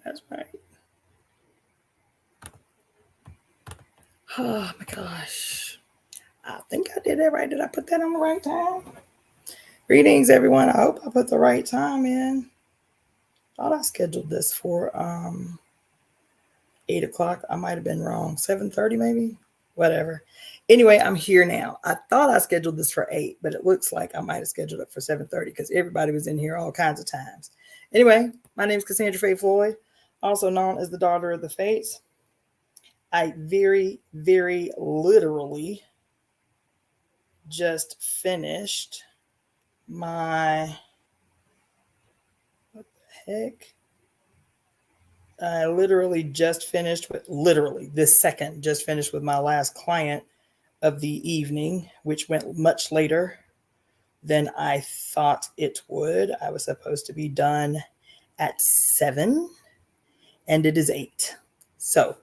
That's right. Oh my gosh. I think I did that right. Did I put that on the right time? Greetings, everyone. I hope I put the right time in. Thought I scheduled this for 8 o'clock. I might have been wrong. 7:30 maybe? Whatever. Anyway, I'm here now. I thought I scheduled this for 8, but it looks like I might have scheduled it for 7:30 because everybody was in here all kinds of times. Anyway, my name is Cassandra Floyd, also known as the Daughter of the Fates. I very, very literally just finished my, what the heck? I literally just finished with, literally this second, just finished with my last client of the evening, which went much later than I thought it would. I was supposed to be done at 7 and it is 8. So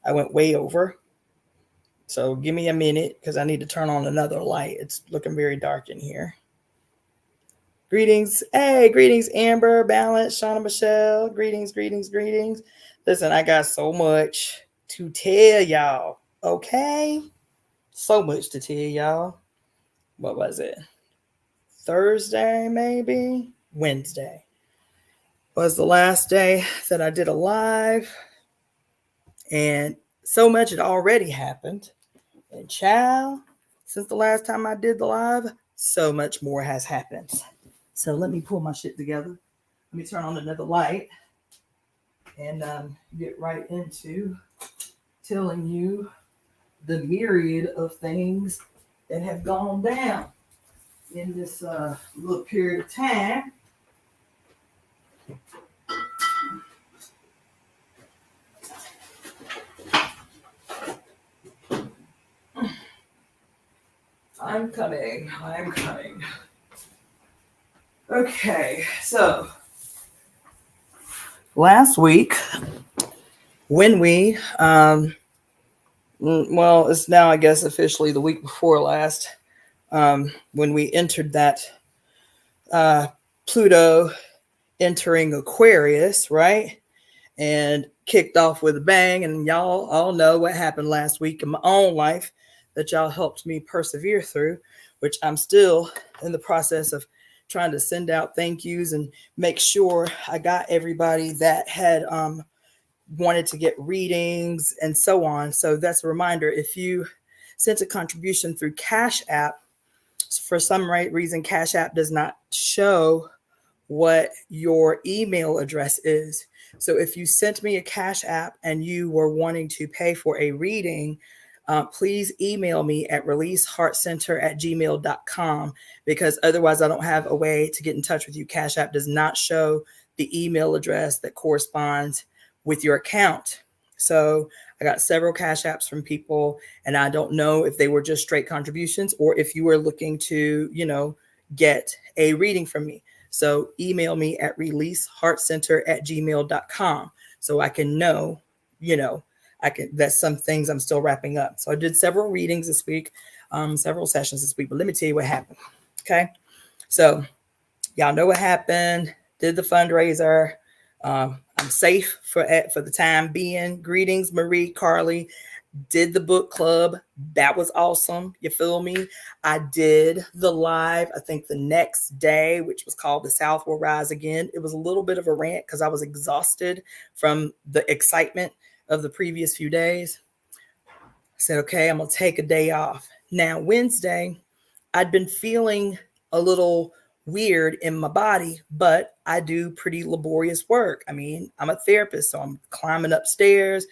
I went way over. So give me a minute because I need to turn on another light. It's looking very dark in here. Greetings. Hey, greetings, Amber, Balance, Shauna Michelle. Greetings, greetings, greetings. Listen, I got so much to tell y'all. Okay? So much to tell y'all. What was it? Thursday, maybe? Wednesday was the last day that I did a live. And so much had already happened. And child, since the last time I did the live, so much more has happened. So let me pull my shit together. Let me turn on another light and get right into telling you the myriad of things that have gone down in this little period of time. I'm coming. Okay, so last week, when we, well, it's now, I guess, officially the week before last, when we entered that Pluto entering Aquarius, right? And kicked off with a bang. And y'all all know what happened last week in my own life that y'all helped me persevere through, which I'm still in the process of trying to send out thank yous and make sure I got everybody that had wanted to get readings and so on. So that's a reminder. If you sent a contribution through Cashapp, for some reason, Cashapp does not show what your email address is. So if you sent me a Cashapp and you were wanting to pay for a reading, please email me at releaseheartcenter@gmail.com, because otherwise I don't have a way to get in touch with you. Cashapp does not show the email address that corresponds with your account. So I got several Cash Apps from people, and I don't know if they were just straight contributions or if you were looking to, get a reading from me. So email me at releaseheartcenter@gmail.com so I can know, that's some things I'm still wrapping up. So I did several readings this week, several sessions this week, but let me tell you what happened. Okay. So y'all know what happened. Did the fundraiser. I'm safe for the time being. Greetings, Marie, Carly. Did the book club. That was awesome. You feel me? I did the live, I think the next day, which was called The South Will Rise Again. It was a little bit of a rant because I was exhausted from the excitement of the previous few days. I said, okay, I'm going to take a day off. Now, Wednesday, I'd been feeling a little weird in my body, but I do pretty laborious work. I mean, I'm a therapist, so I'm climbing upstairs,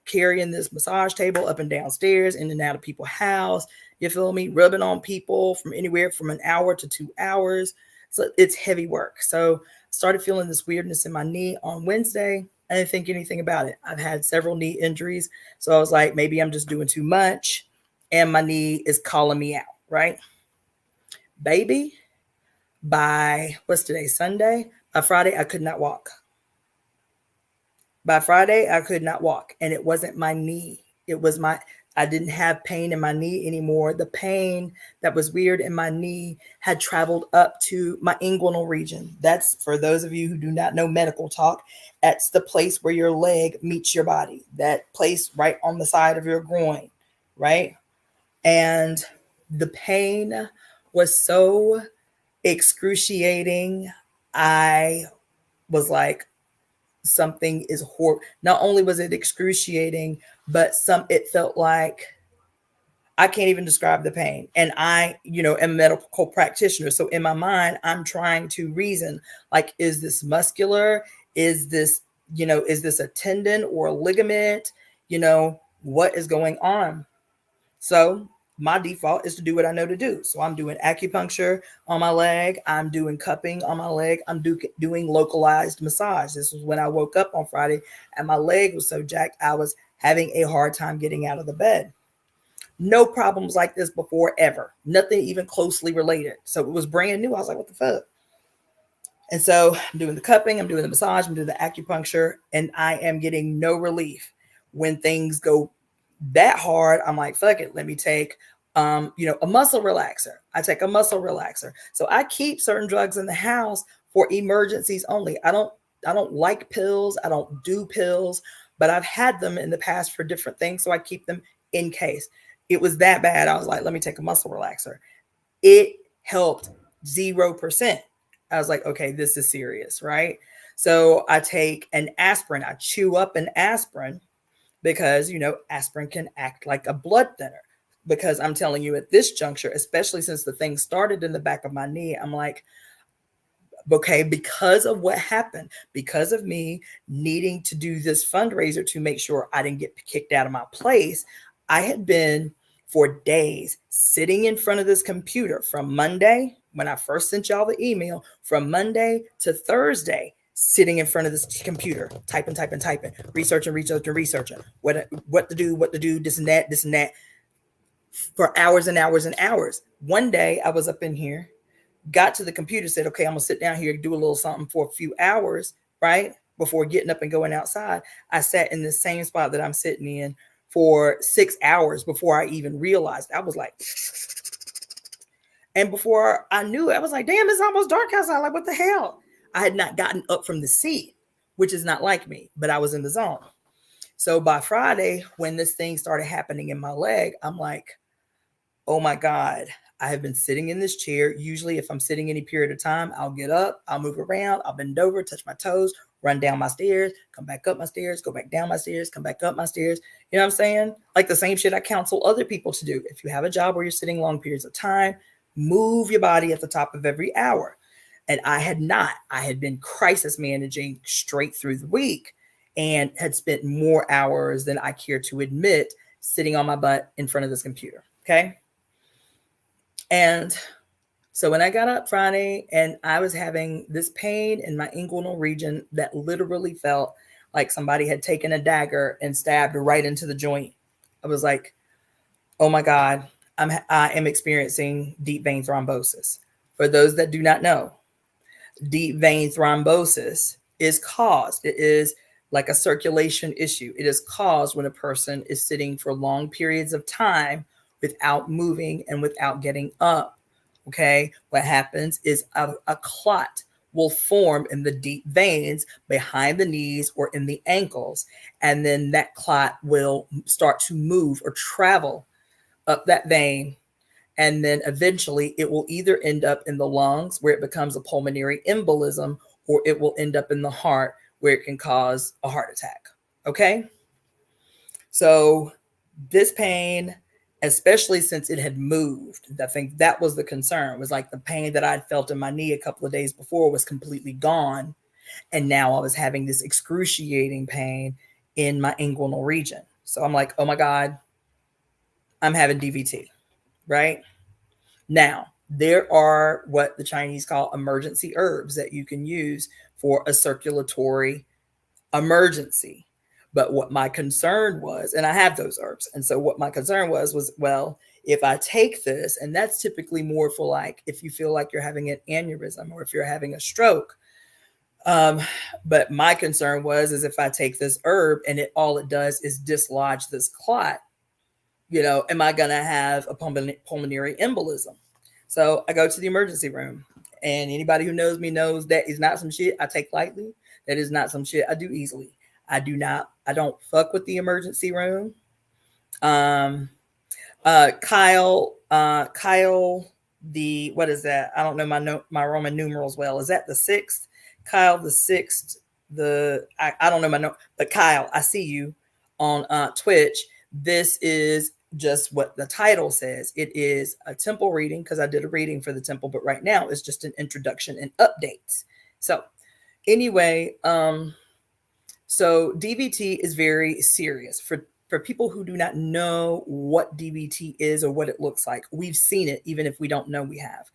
carrying this massage table up and downstairs, in and out of people's house. You feel me? Rubbing on people from anywhere from an hour to 2 hours. So it's heavy work. So I started feeling this weirdness in my knee on Wednesday. I didn't think anything about it. I've had several knee injuries. So I was like, maybe I'm just doing too much and my knee is calling me out, right? Baby, by what's today? Sunday? By Friday, I could not walk. By Friday, I could not walk. And it wasn't my knee. It was I didn't have pain in my knee anymore. The pain that was weird in my knee had traveled up to my inguinal region. That's, for those of you who do not know medical talk, that's the place where your leg meets your body. That place right on the side of your groin, right? And the pain was so excruciating. I was like, something is horrible. Not only was it excruciating, but it felt like, I can't even describe the pain. And I, am a medical practitioner. So in my mind, I'm trying to reason, like, is this muscular? Is this, is this a tendon or a ligament? What is going on? So my default is to do what I know to do. So I'm doing acupuncture on my leg. I'm doing cupping on my leg. I'm doing localized massage. This was when I woke up on Friday and my leg was so jacked, I was having a hard time getting out of the bed. No problems like this before, ever. Nothing even closely related. So it was brand new. I was like, what the fuck? And so I'm doing the cupping, I'm doing the massage, I'm doing the acupuncture, and I am getting no relief. When things go that hard, I'm like, fuck it, let me take a muscle relaxer. I take a muscle relaxer. So I keep certain drugs in the house for emergencies only. I don't like pills. I don't do pills, but I've had them in the past for different things. So I keep them in case. It was that bad. I was like, let me take a muscle relaxer. It helped 0%. I was like, okay, this is serious, right? So I take an aspirin. I chew up an aspirin because, aspirin can act like a blood thinner. Because I'm telling you, at this juncture, especially since the thing started in the back of my knee, I'm like, okay, because of what happened, because of me needing to do this fundraiser to make sure I didn't get kicked out of my place, I had been for days sitting in front of this computer from Monday, when I first sent y'all the email, from Monday to Thursday, sitting in front of this computer, typing, researching, what to do, this and that, for hours and hours and hours. One day I was up in here, got to the computer, said, okay, I'm gonna sit down here, do a little something for a few hours, right? Before getting up and going outside. I sat in the same spot that I'm sitting in for 6 hours before I even realized. I was like, and before I knew it, I was like, damn, it's almost dark outside. Like, what the hell? I had not gotten up from the seat, which is not like me, but I was in the zone. So by Friday, when this thing started happening in my leg, I'm like, oh my God, I have been sitting in this chair. Usually if I'm sitting any period of time, I'll get up, I'll move around, I'll bend over, touch my toes, run down my stairs, come back up my stairs, go back down my stairs, come back up my stairs. You know what I'm saying? Like the same shit I counsel other people to do. If you have a job where you're sitting long periods of time, move your body at the top of every hour. And I had not. I had been crisis managing straight through the week and had spent more hours than I care to admit sitting on my butt in front of this computer. Okay. And so when I got up Friday and I was having this pain in my inguinal region that literally felt like somebody had taken a dagger and stabbed right into the joint, I was like, oh my God, I am experiencing deep vein thrombosis. For those that do not know, deep vein thrombosis is caused. It is like a circulation issue. It is caused when a person is sitting for long periods of time without moving and without getting up. Okay. What happens is a clot will form in the deep veins behind the knees or in the ankles. And then that clot will start to move or travel up that vein. And then eventually it will either end up in the lungs where it becomes a pulmonary embolism, or it will end up in the heart where it can cause a heart attack. Okay. So this pain, especially since it had moved, I think that was the concern, was like the pain that I'd felt in my knee a couple of days before was completely gone. And now I was having this excruciating pain in my inguinal region. So I'm like, oh my God, I'm having DVT, right? Now, there are what the Chinese call emergency herbs that you can use for a circulatory emergency. But what my concern was, and I have those herbs. And so what my concern was, well, if I take this, and that's typically more for like, if you feel like you're having an aneurysm or if you're having a stroke. But my concern is if I take this herb and all it does is dislodge this clot, am I going to have a pulmonary embolism? So I go to the emergency room, and anybody who knows me knows that is not some shit I take lightly. That is not some shit I do easily. I don't fuck with the emergency room. Um, Kyle, the, what is that? I don't know my Roman numerals well. Is that the sixth? Kyle the sixth. I don't know my note, but Kyle, I see you on Twitch. This is just what the title says. It is a temple reading because I did a reading for the temple, but right now it's just an introduction and updates. So anyway, so DVT is very serious for people who do not know what DVT is or what it looks like. We've seen it, even if we don't know we have.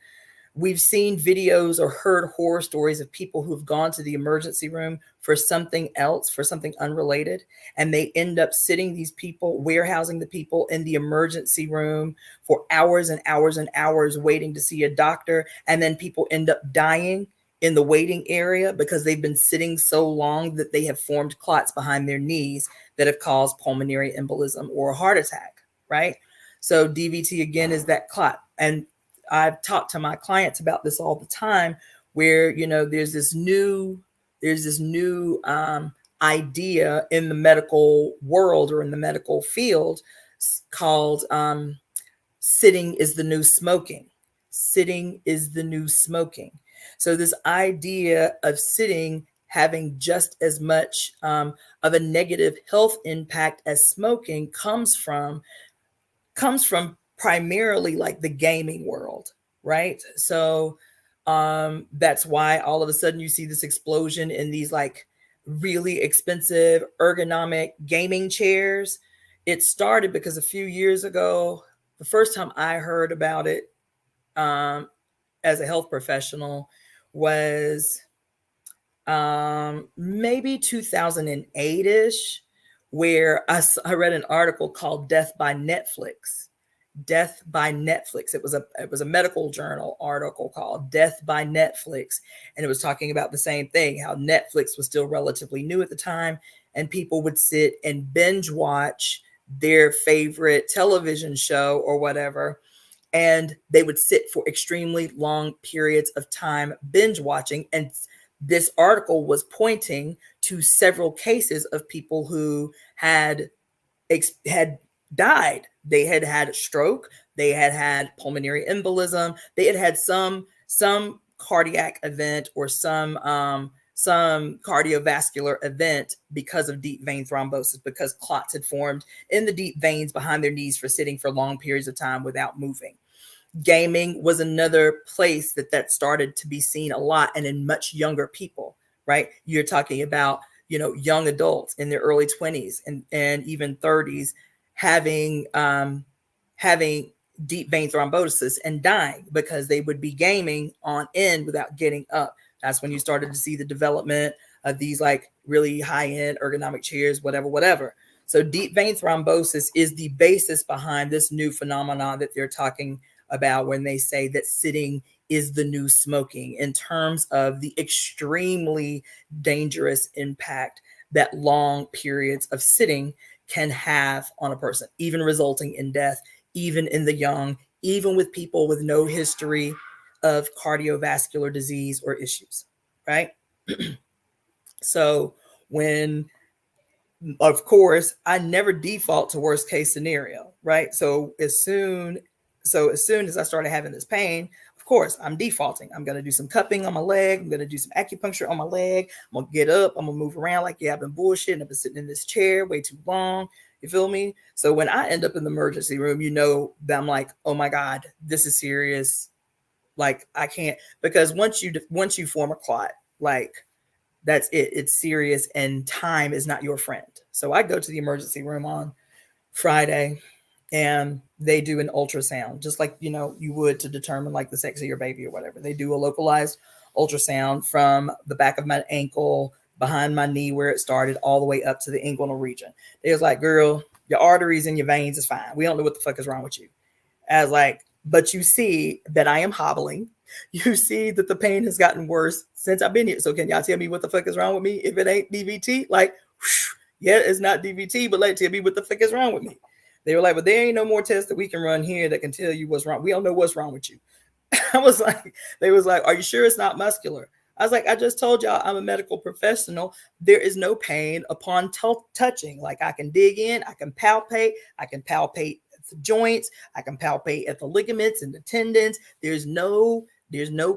We've seen videos or heard horror stories of people who've gone to the emergency room for something else, for something unrelated, and they end up sitting these people, warehousing the people in the emergency room for hours and hours and hours waiting to see a doctor, and then people end up dying in the waiting area because they've been sitting so long that they have formed clots behind their knees that have caused pulmonary embolism or a heart attack, right? So DVT again is that clot. And I've talked to my clients about this all the time, where there's this new idea in the medical world or in the medical field called sitting is the new smoking. Sitting is the new smoking. So this idea of sitting having just as much of a negative health impact as smoking comes from primarily like the gaming world, right? So that's why all of a sudden you see this explosion in these like really expensive ergonomic gaming chairs. It started because a few years ago, the first time I heard about it as a health professional was maybe 2008-ish, where I read an article called Death by Netflix. Death by Netflix. It was a medical journal article called Death by Netflix. And it was talking about the same thing, how Netflix was still relatively new at the time, and people would sit and binge watch their favorite television show or whatever. And they would sit for extremely long periods of time binge watching. And this article was pointing to several cases of people who had died. They had had a stroke. They had had pulmonary embolism. They had had some cardiac event or some cardiovascular event because of deep vein thrombosis, because clots had formed in the deep veins behind their knees for sitting for long periods of time without moving. Gaming was another place that started to be seen a lot, and in much younger people, right? You're talking about, young adults in their early 20s and even 30s having deep vein thrombosis and dying because they would be gaming on end without getting up. That's when you started to see the development of these like really high-end ergonomic chairs, whatever. So deep vein thrombosis is the basis behind this new phenomenon that they're talking about when they say that sitting is the new smoking, in terms of the extremely dangerous impact that long periods of sitting can have on a person, even resulting in death, even in the young, even with people with no history of cardiovascular disease or issues, right? So of course, I never default to worst case scenario, right? So as soon as I started having this pain, of course, I'm defaulting. I'm going to do some cupping on my leg. I'm going to do some acupuncture on my leg. I'm going to get up. I'm going to move around like, yeah, I've been bullshitting. I've been sitting in this chair way too long. You feel me? So when I end up in the emergency room, that I'm like, oh my God, this is serious. Like I can't, because once you form a clot, like that's it. It's serious, and time is not your friend. So I go to the emergency room on Friday, and they do an ultrasound, just like, you would to determine like the sex of your baby or whatever. They do a localized ultrasound from the back of my ankle, behind my knee where it started, all the way up to the inguinal region. They was like, girl, your arteries and your veins is fine. We don't know what the fuck is wrong with you. I was like, but you see that I am hobbling. You see that the pain has gotten worse since I've been here. So can y'all tell me what the fuck is wrong with me? If it ain't DVT, like, yeah, it's not DVT, but like, tell me what the fuck is wrong with me. They were like, but there ain't no more tests that we can run here that can tell you what's wrong. We don't know what's wrong with you. I was like, they was like, are you sure it's not muscular? I was like, I just told y'all I'm a medical professional. There is no pain upon touching. Like, I can dig in, I can palpate at the joints, I can palpate at the ligaments and the tendons. There's no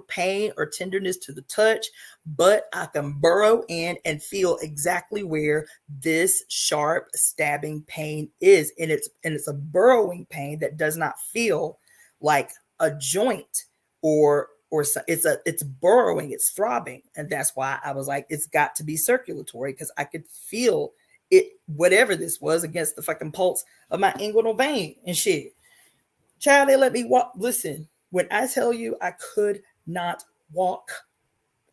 pain or tenderness to the touch, but I can burrow in and feel exactly where this sharp stabbing pain is. And it's a burrowing pain that does not feel like a joint or it's burrowing, it's throbbing. And that's why I was like, it's got to be circulatory, because I could feel it, whatever this was, against the fucking pulse of my inguinal vein and shit. Child, they let me walk. Listen, when I tell you I could not walk,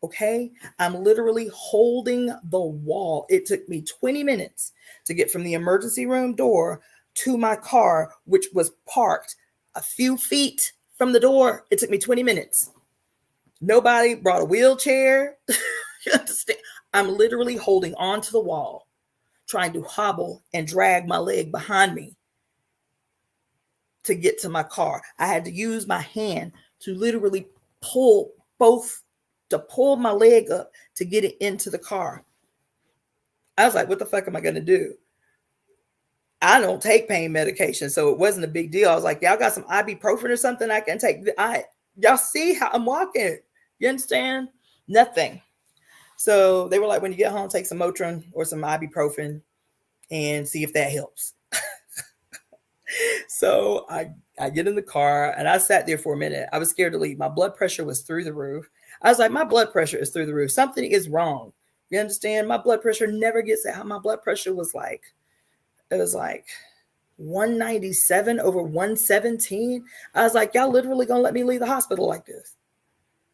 okay, I'm literally holding the wall. It took me 20 minutes to get from the emergency room door to my car, which was parked a few feet from the door. It took me 20 minutes. Nobody brought a wheelchair. You understand? I'm literally holding on to the wall, trying to hobble and drag my leg behind me to get to my car. I had to use my hand to literally pull my leg up to get it into the car. I was like, what the fuck am I going to do? I don't take pain medication, so it wasn't a big deal. I was like, y'all got some ibuprofen or something I can take? Y'all see how I'm walking? You understand? Nothing. So they were like, when you get home, take some Motrin or some ibuprofen and see if that helps. So I get in the car and I sat there for a minute. I was scared to leave. My blood pressure was through the roof. I was like, my blood pressure is through the roof. Something is wrong. You understand? My blood pressure never gets that high. My blood pressure was like, it was like 197 over 117. I was like, y'all literally gonna let me leave the hospital like this?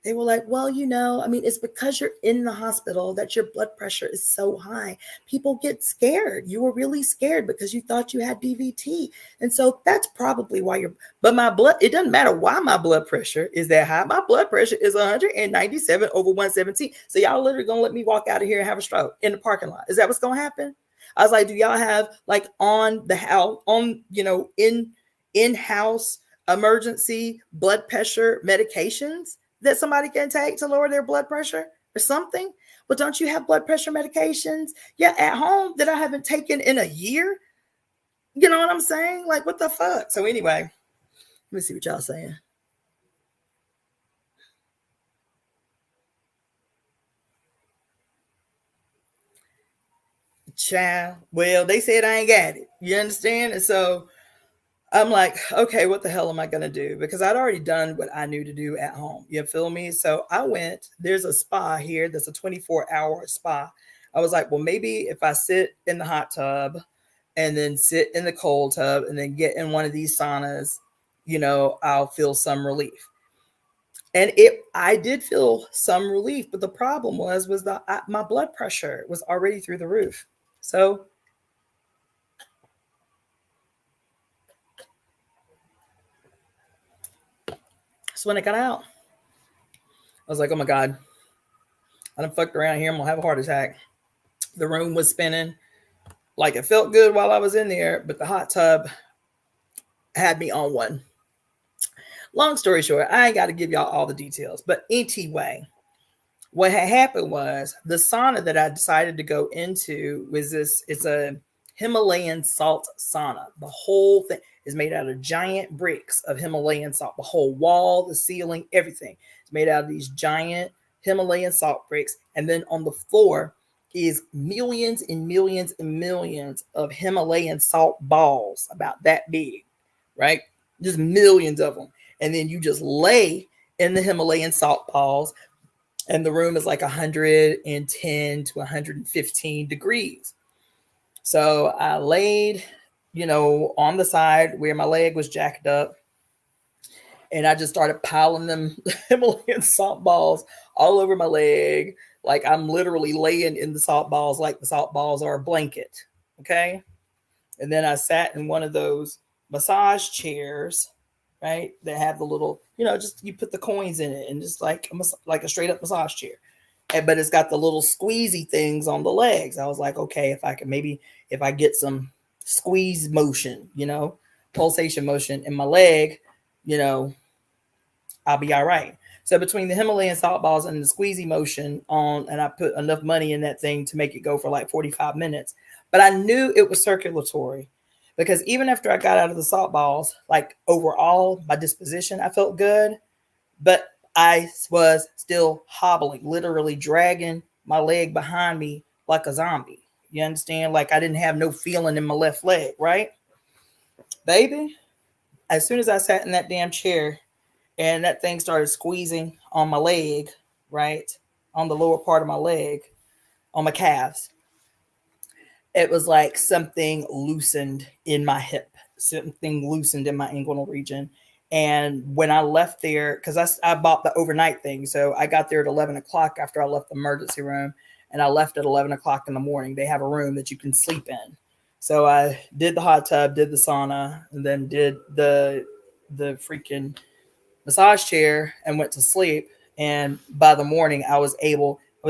They were like, well, it's because you're in the hospital that your blood pressure is so high. People get scared. You were really scared because you thought you had DVT. And so that's probably why but it doesn't matter why my blood pressure is that high. My blood pressure is 197 over 117. So y'all literally gonna let me walk out of here and have a stroke in the parking lot? Is that what's gonna happen? I was like, do y'all have like in-house emergency blood pressure medications that somebody can take to lower their blood pressure or something? But don't you have blood pressure medications at home that I haven't taken in a year? You know what I'm saying? Like, what the fuck? So anyway, let me see what y'all saying. Child, well, they said I ain't got it. You understand? And so I'm like, okay, what the hell am I going to do? Because I'd already done what I knew to do at home. You feel me? So I went, there's a spa here. There's a 24-hour spa. I was like, well, maybe if I sit in the hot tub and then sit in the cold tub and then get in one of these saunas, I'll feel some relief. And I did feel some relief, but the problem was that my blood pressure was already through the roof. So when I got out, I was like, oh my God, I done fucked around here. I'm gonna have a heart attack. The room was spinning. Like, it felt good while I was in there, but the hot tub had me on one. Long story short, I ain't got to give y'all all the details, but anyway, what had happened was the sauna that I decided to go into was it's a Himalayan salt sauna. The whole thing is made out of giant bricks of Himalayan salt. The whole wall, the ceiling, everything is made out of these giant Himalayan salt bricks. And then on the floor is millions and millions and millions of Himalayan salt balls about that big, right? Just millions of them. And then you just lay in the Himalayan salt balls, and the room is like 110 to 115 degrees. So I laid, on the side where my leg was jacked up, and I just started piling them Himalayan salt balls all over my leg. Like, I'm literally laying in the salt balls like the salt balls are a blanket. Okay. And then I sat in one of those massage chairs, right, that have the little, just you put the coins in it and just like a straight up massage chair. But it's got the little squeezy things on the legs. I was like, okay, if I get some squeeze motion, pulsation motion in my leg, I'll be all right. So between the Himalayan salt balls and the squeezy motion and I put enough money in that thing to make it go for like 45 minutes. But I knew it was circulatory because even after I got out of the salt balls, like overall, my disposition, I felt good, but I was still hobbling, literally dragging my leg behind me like a zombie. You understand? Like I didn't have no feeling in my left leg, right? Baby, as soon as I sat in that damn chair and that thing started squeezing on my leg, right? On the lower part of my leg, on my calves, it was like something loosened in my hip, something loosened in my inguinal region. And when I left there, because I bought the overnight thing. So I got there at 11 o'clock after I left the emergency room, and I left at 11 o'clock in the morning. They have a room that you can sleep in. So I did the hot tub, did the sauna, and then did the freaking massage chair and went to sleep. And by the morning, I was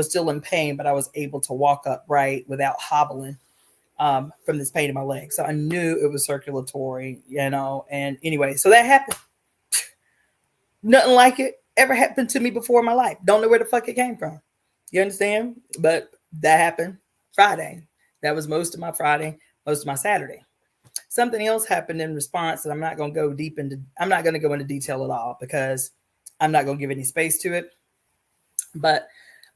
still in pain, but I was able to walk upright without hobbling from this pain in my leg. So I knew it was circulatory, and anyway, so that happened. Nothing like it ever happened to me before in my life. Don't know where the fuck it came from. You understand? But that happened Friday. That was most of my Friday, most of my Saturday. Something else happened in response that I'm not going to go into detail at all because I'm not going to give any space to it. But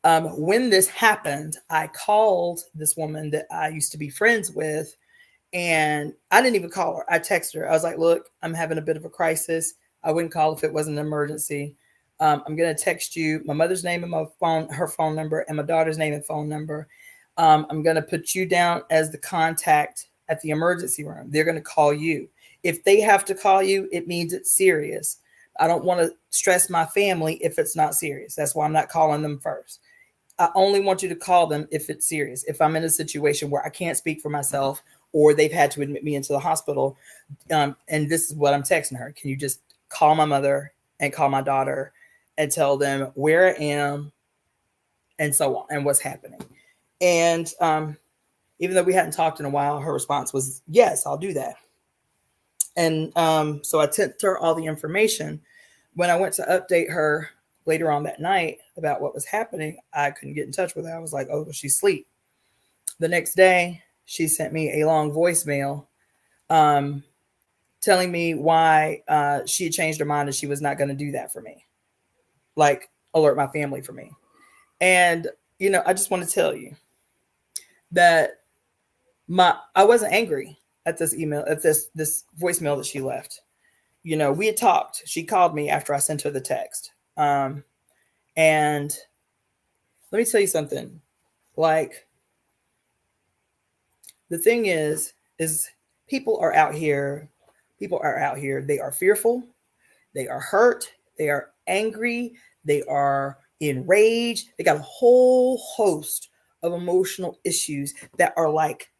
when this happened, I called this woman that I used to be friends with, and I didn't even call her. I texted her. I was like, look, I'm having a bit of a crisis. I wouldn't call if it wasn't an emergency. I'm going to text you my mother's name and her phone number, and my daughter's name and phone number. I'm going to put you down as the contact at the emergency room. They're going to call you. If they have to call you, it means it's serious. I don't want to stress my family if it's not serious. That's why I'm not calling them first. I only want you to call them if it's serious. If I'm in a situation where I can't speak for myself or they've had to admit me into the hospital, and this is what I'm texting her. Can you just call my mother and call my daughter and tell them where I am and so on and what's happening? And even though we hadn't talked in a while, her response was, yes, I'll do that. And so I sent her all the information. When I went to update her later on that night about what was happening, I couldn't get in touch with her. I was like, oh, she's asleep. The next day, she sent me a long voicemail telling me why she had changed her mind and she was not going to do that for me, like alert my family for me. And, I just want to tell you that I wasn't angry at this email, at this voicemail that she left. We had talked. She called me after I sent her the text. And let me tell you something. Like, the thing is people are out here. They are fearful. They are hurt. They are angry. They are enraged. They got a whole host of emotional issues that are like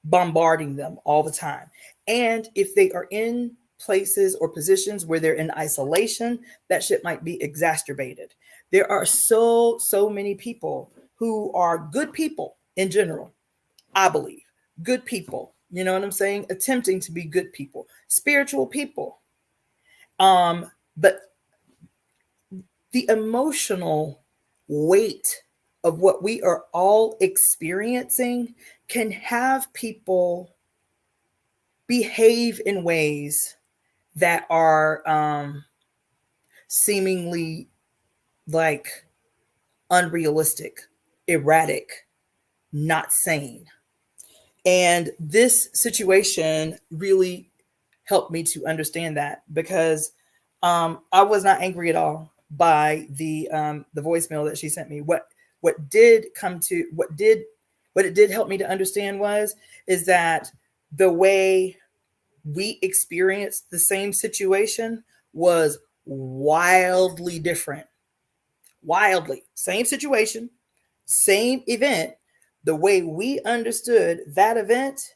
bombarding them all the time. And if they are in places or positions where they're in isolation, that shit might be exacerbated. There are so many people who are good people in general, I believe. Good people, you know what I'm saying? Attempting to be good people, spiritual people. But the emotional weight of what we are all experiencing can have people behave in ways that are seemingly like unrealistic, erratic, not sane. And this situation really helped me to understand that because I was not angry at all by the voicemail that she sent me. What it did help me to understand is that the way we experienced the same situation was wildly different. Wildly. Same situation, same event. The way we understood that event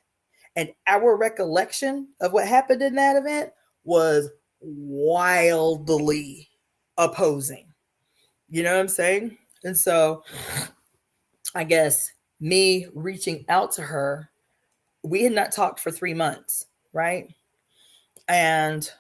and our recollection of what happened in that event was wildly opposing. You know what I'm saying? And so I guess me reaching out to her we had not talked for 3 months, right? And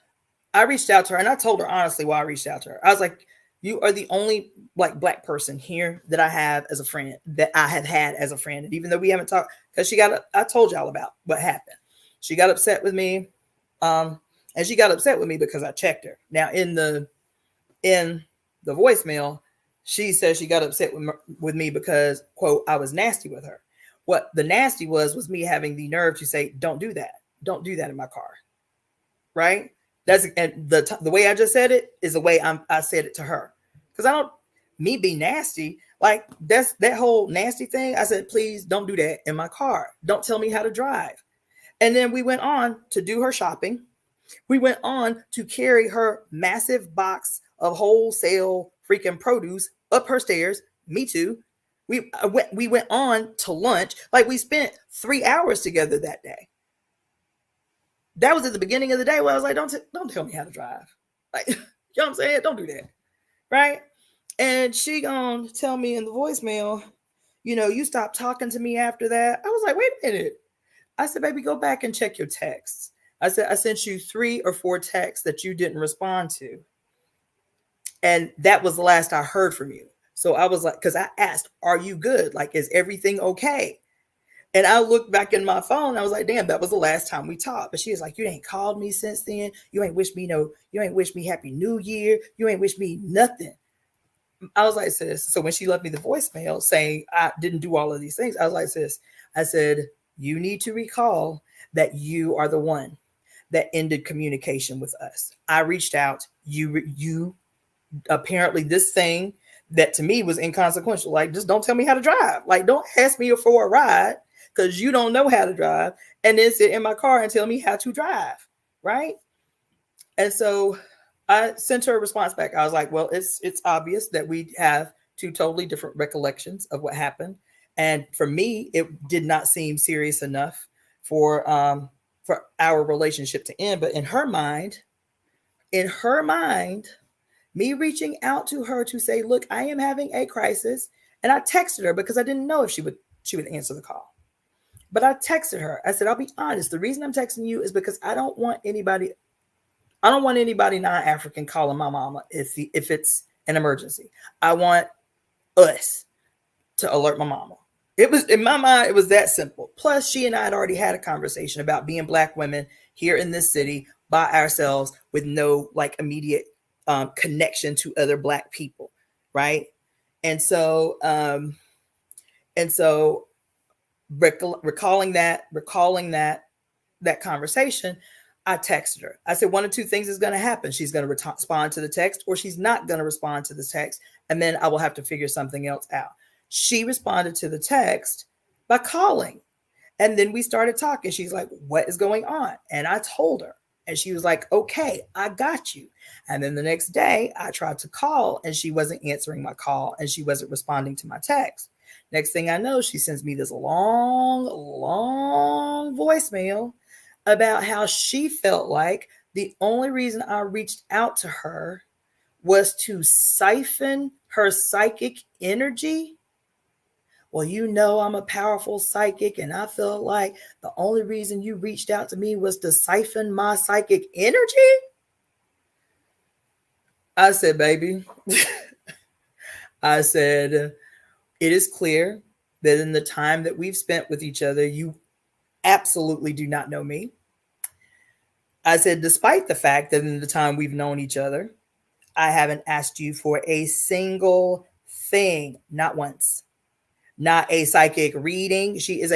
I reached out to her and I told her honestly why I reached out to her. I was like, you are the only like black person here that I have as a friend, that I have had as a friend. And even though we haven't talked, because I told y'all about what happened. She got upset with me. And she got upset with me because I checked her. Now in the voicemail, she says she got upset with me because, quote, I was nasty with her. What the nasty was me having the nerve to say, don't do that. Don't do that in my car. Right? That's, and the way I just said it is the way I said it to her. Because I don't, me be nasty, like that's that whole nasty thing. I said, please don't do that in my car. Don't tell me how to drive. And then we went on to do her shopping. We went on to carry her massive box of wholesale freaking produce up her stairs. Me too. We went on to lunch. Like we spent 3 hours together that day. That was at the beginning of the day where I was like, don't tell me how to drive. Like, you know what I'm saying? Don't do that. Right? And she gonna tell me in the voicemail, you stopped talking to me after that. I was like, wait a minute. I said, baby, go back and check your texts. I said, I sent you 3 or 4 texts that you didn't respond to. And that was the last I heard from you. So I was like, because I asked, are you good? Like, is everything okay? And I looked back in my phone. I was like, damn, that was the last time we talked. But she was like, you ain't called me since then. You ain't wished me Happy New Year. You ain't wished me nothing. I was like, sis. So when she left me the voicemail saying I didn't do all of these things, I was like, sis, I said, you need to recall that you are the one that ended communication with us. I reached out. You apparently this thing that to me was inconsequential. Like, just don't tell me how to drive. Like, don't ask me for a ride because you don't know how to drive, and then sit in my car and tell me how to drive, right? And so I sent her a response back. I was like, well, it's obvious that we have 2 totally different recollections of what happened. And for me, it did not seem serious enough for our relationship to end. But in her mind, me reaching out to her to say, look, I am having a crisis. And I texted her because I didn't know if she would answer the call. But I texted her. I said, I'll be honest. The reason I'm texting you is because I don't want anybody non-African calling my mama if it's an emergency. I want us to alert my mama. It was, in my mind, it was that simple. Plus, she and I had already had a conversation about being Black women here in this city by ourselves with no like immediate connection to other Black people, right? And so recalling that conversation, I texted her. I said, 1 of 2 things is going to happen. She's going to respond to the text, or she's not going to respond to the text, and then I will have to figure something else out. She responded to the text by calling, and then we started talking. She's like, what is going on? And I told her, and she was like, okay, I got you. And then the next day I tried to call, and she wasn't answering my call, and she wasn't responding to my text. Next thing I know, she sends me this long voicemail about how she felt like the only reason I reached out to her was to siphon her psychic energy. Well, I'm a powerful psychic, and I felt like the only reason you reached out to me was to siphon my psychic energy. I said, baby, I said, it is clear that in the time that we've spent with each other, you absolutely do not know me. I said, despite the fact that in the time we've known each other, I haven't asked you for a single thing, not once. Not a psychic reading. She is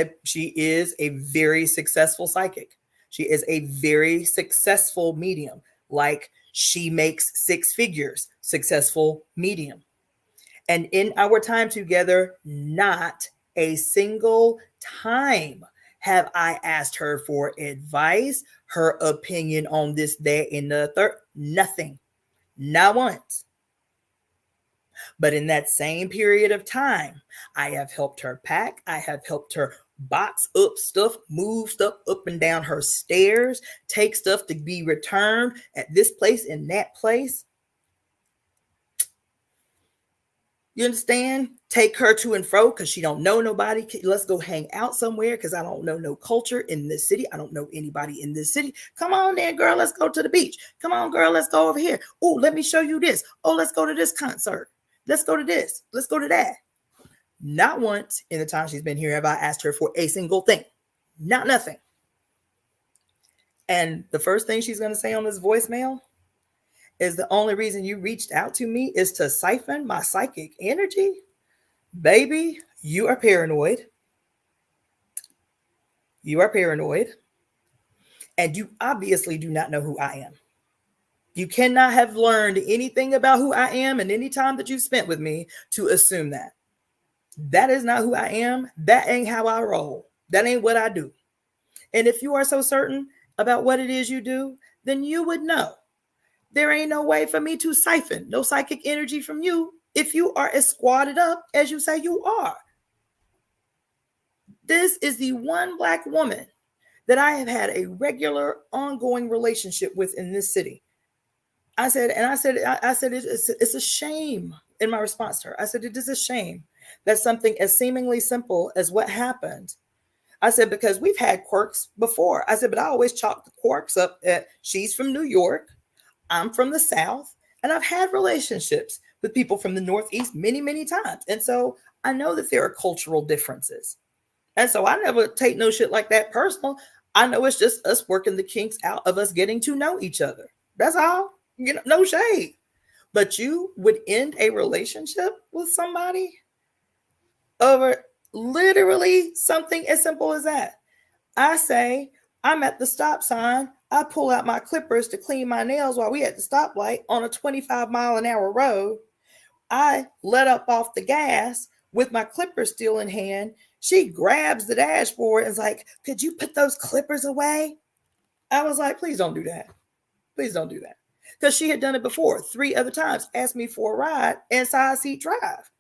a very successful psychic. She is a very successful medium. Like, she makes 6 figures, successful medium. And in our time together, not a single time have I asked her for advice, her opinion on this, that, and the third. Nothing. Not once. But in that same period of time, I have helped her pack. I have helped her box up stuff, move stuff up and down her stairs, take stuff to be returned at this place and that place. You understand? Take her to and fro because she don't know nobody. Let's go hang out somewhere because I don't know no culture in this city. I don't know anybody in this city. Come on then, girl. Let's go to the beach. Come on, girl. Let's go over here. Oh, let me show you this. Oh, let's go to this concert. Let's go to this. Let's go to that. Not once in the time she's been here have I asked her for a single thing. Not nothing. And the first thing she's going to say on this voicemail is the only reason you reached out to me is to siphon my psychic energy? Baby, you are paranoid. You are paranoid. And you obviously do not know who I am. You cannot have learned anything about who I am in any time that you've spent with me to assume that. That is not who I am. That ain't how I roll. That ain't what I do. And if you are so certain about what it is you do, then you would know. There ain't no way for me to siphon no psychic energy from you if you are as squatted up as you say you are. This is the one Black woman that I have had a regular ongoing relationship with in this city. I said it's a shame in my response to her. I said, it is a shame that something as seemingly simple as what happened. I said, because we've had quirks before. I said, but I always chalk the quirks up at she's from New York. I'm from the South, and I've had relationships with people from the Northeast many, many times. And so I know that there are cultural differences. And so I never take no shit like that personal. I know it's just us working the kinks out of us getting to know each other. That's all. You know, no shade. But you would end a relationship with somebody over literally something as simple as that. I say, I'm at the stop sign. I pull out my clippers to clean my nails while we at the stoplight on a 25-mile-an-hour road. I let up off the gas with my clippers still in hand. She grabs the dashboard and is like, could you put those clippers away? I was like, please don't do that. Please don't do that. Because she had done it before 3 other times, asked me for a ride and side seat drive.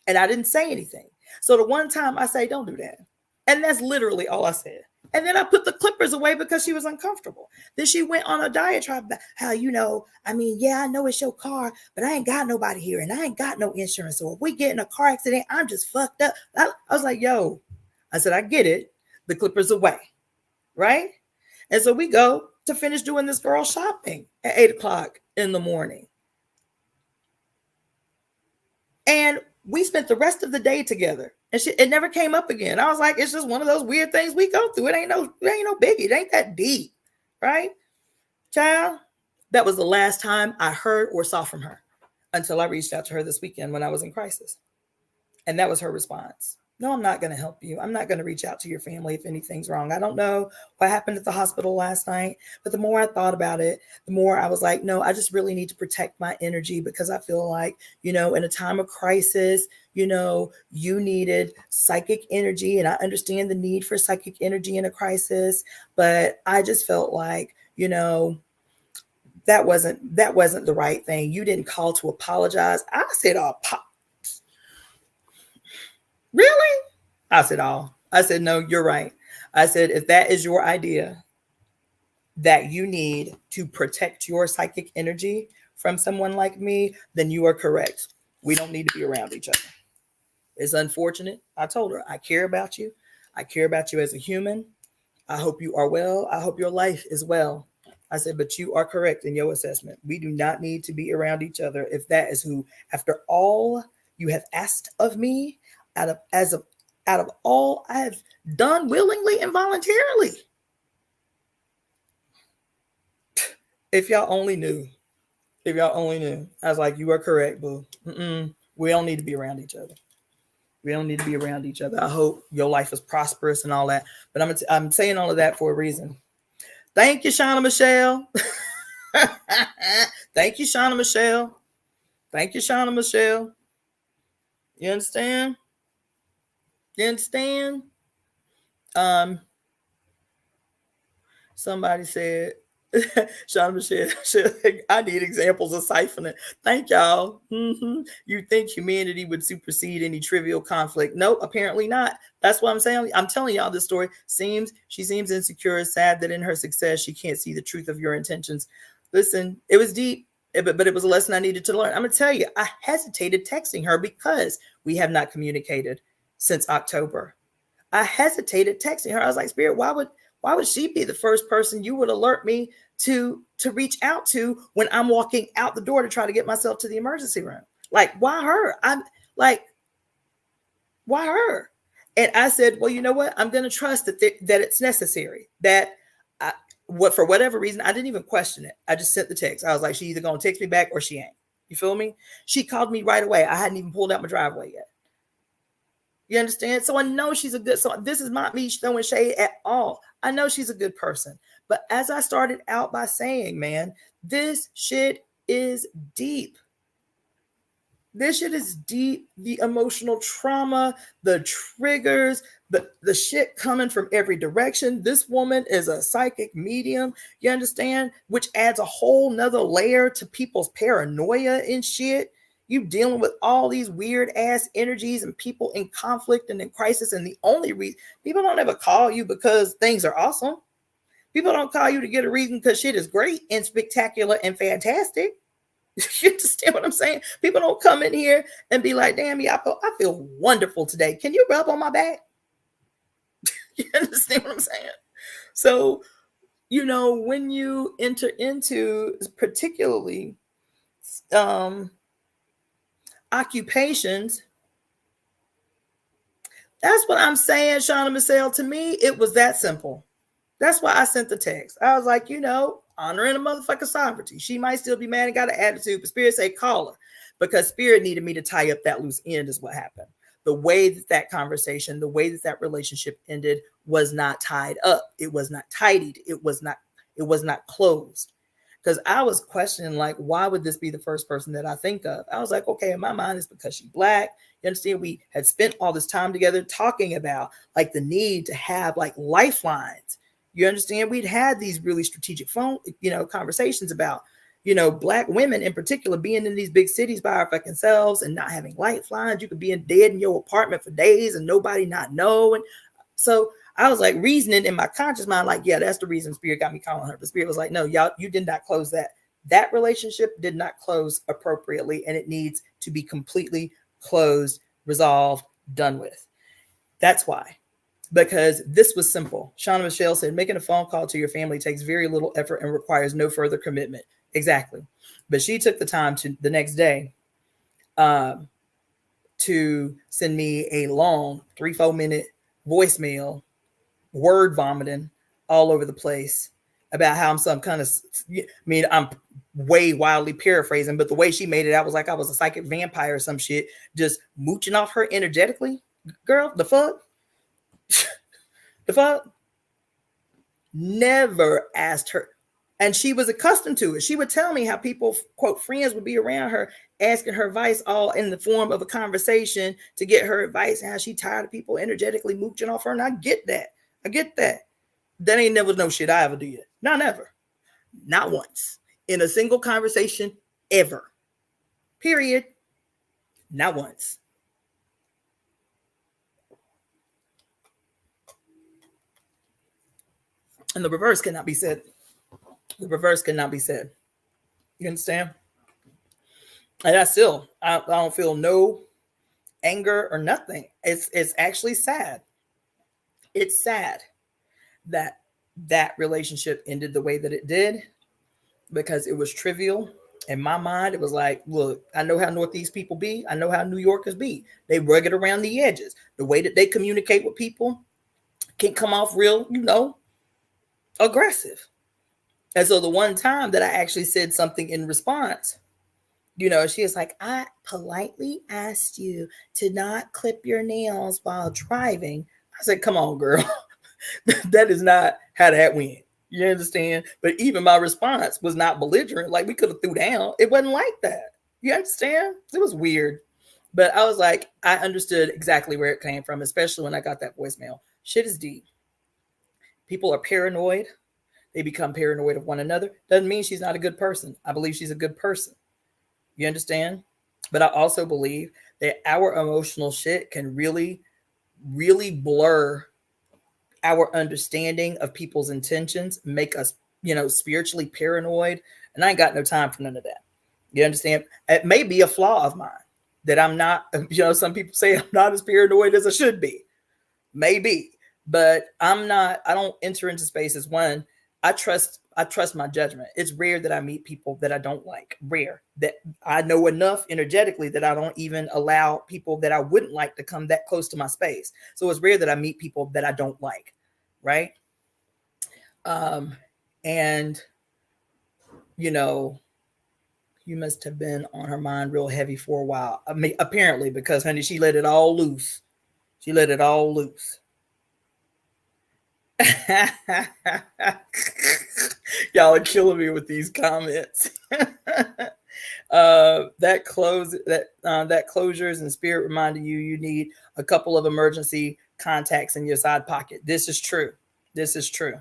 And I didn't say anything. So the one time I say, don't do that. And that's literally all I said. And then I put the clippers away because she was uncomfortable. Then she went on a diatribe about how, yeah, I know it's your car, but I ain't got nobody here and I ain't got no insurance. Or if we get in a car accident, I'm just fucked up. I was like, yo, I said, I get it. The clippers away. Right? And so we go to finish doing this girl shopping at 8:00 in the morning. And we spent the rest of the day together. And it never came up again. I was like, it's just one of those weird things we go through. It ain't no biggie. It ain't that deep. Right? Child, that was the last time I heard or saw from her until I reached out to her this weekend when I was in crisis. And that was her response. No, I'm not going to help you. I'm not going to reach out to your family if anything's wrong. I don't know what happened at the hospital last night, but the more I thought about it, the more I was like, no, I just really need to protect my energy because I feel like, in a time of crisis, you needed psychic energy, and I understand the need for psychic energy in a crisis, but I just felt like, that wasn't the right thing. You didn't call to apologize. I said, really? I said, no, you're right. I said, if that is your idea that you need to protect your psychic energy from someone like me, then you are correct. We don't need to be around each other. It's unfortunate. I told her, I care about you. I care about you as a human. I hope you are well. I hope your life is well. I said, but you are correct in your assessment. We do not need to be around each other if that is who, after all you have asked of me, out of all I have done willingly and voluntarily. If y'all only knew. I was like, you are correct, boo. We don't need to be around each other. I hope your life is prosperous and all that. But I'm saying all of that for a reason. Thank you, Shauna Michelle. Thank you, Shauna Michelle. You understand? Somebody said, Shauna Michelle, I need examples of siphoning. Thank y'all. You think humanity would supersede any trivial conflict? Nope, apparently not. That's what I'm saying. I'm telling y'all this story. She seems insecure, sad that in her success, she can't see the truth of your intentions. Listen, it was deep. but it was a lesson I needed to learn. I'm gonna tell you, I hesitated texting her because we have not communicated since October. I hesitated texting her. I was like, Spirit, why would she be the first person you would alert me to reach out to when I'm walking out the door to try to get myself to the emergency room? Like, why her? I'm like, why her? And I said, well, you know what? I'm going to trust that that it's necessary. That for whatever reason, I didn't even question it. I just sent the text. I was like, she either going to text me back or she ain't. You feel me? She called me right away. I hadn't even pulled out my driveway yet. You understand? So I know she's a good, so this is not me throwing shade at all. I know she's a good person. But as I started out by saying, man, this shit is deep. This shit is deep. The emotional trauma, the triggers, the shit coming from every direction. This woman is a psychic medium, you understand? Which adds a whole nother layer to people's paranoia and shit. You dealing with all these weird ass energies and people in conflict and in crisis. And the only reason people don't ever call you because things are awesome. People don't call you to get a reason because shit is great and spectacular and fantastic. You understand what I'm saying? People don't come in here and be like, damn, yeah, I feel wonderful today. Can you rub on my back? You understand what I'm saying? So, when you enter into particularly occupations, that's what I'm saying, Shauna Michelle. To me, it was that simple. That's why I sent the text. I was like, honoring a motherfucking sovereignty. She might still be mad and got an attitude, but Spirit say call her, because Spirit needed me to tie up that loose end is what happened. The way that conversation, the way that relationship ended was not tied up. It was not tidied. It was not closed. Because I was questioning, like, why would this be the first person that I think of? I was like, okay, in my mind, it's because she's Black. You understand? We had spent all this time together talking about like the need to have like lifelines. You understand? We'd had these really strategic phone, conversations about, Black women in particular being in these big cities by our fucking selves and not having lifelines. You could be dead in your apartment for days and nobody not know. And so I was like reasoning in my conscious mind, like, yeah, that's the reason Spirit got me calling her. But Spirit was like, no, y'all, you did not close that. That relationship did not close appropriately, and it needs to be completely closed, resolved, done with. That's why. Because this was simple. Shauna Michelle said, making a phone call to your family takes very little effort and requires no further commitment. Exactly. But she took the time to the next day to send me a long 3-4 minute voicemail, word vomiting all over the place about how I'm some kind of, I'm way wildly paraphrasing, but the way she made it out was like I was a psychic vampire or some shit, just mooching off her energetically. Girl, the fuck? The fuck? Never asked her. And she was accustomed to it. She would tell me how people, quote, friends would be around her asking her advice all in the form of a conversation to get her advice and how she tired of people energetically mooching off her. And I get that. That ain't never no shit I ever did. Not ever. Not once. In a single conversation ever. Period. Not once. And the reverse cannot be said. The reverse cannot be said. You understand? And I don't feel no anger or nothing. It's actually sad. It's sad that relationship ended the way that it did, because it was trivial. In my mind, it was like, look, I know how Northeast people be. I know how New Yorkers be. They rugged around the edges. The way that they communicate with people can come off real, aggressive. And so the one time that I actually said something in response, she was like, I politely asked you to not clip your nails while driving. I said, come on, girl. That is not how that went. You understand? But even my response was not belligerent. Like, we could have threw down. It wasn't like that. You understand? It was weird. But I was like, I understood exactly where it came from, especially when I got that voicemail. Shit is deep. People are paranoid. They become paranoid of one another. Doesn't mean she's not a good person. I believe she's a good person. You understand? But I also believe that our emotional shit can really, really blur our understanding of people's intentions, make us, spiritually paranoid. And I ain't got no time for none of that. You understand? It may be a flaw of mine that I'm not, some people say I'm not as paranoid as I should be. Maybe, but I'm not, I don't enter into spaces. One, I trust my judgment. It's rare that I meet people that I don't like. Rare that I know enough energetically that I don't even allow people that I wouldn't like to come that close to my space. So it's rare that I meet people that I don't like. Right. And you must have been on her mind real heavy for a while. I mean, apparently, because honey, she let it all loose. She let it all loose. Y'all are killing me with these comments. That closures and spirit reminding you need a couple of emergency contacts in your side pocket. This is true. This is true.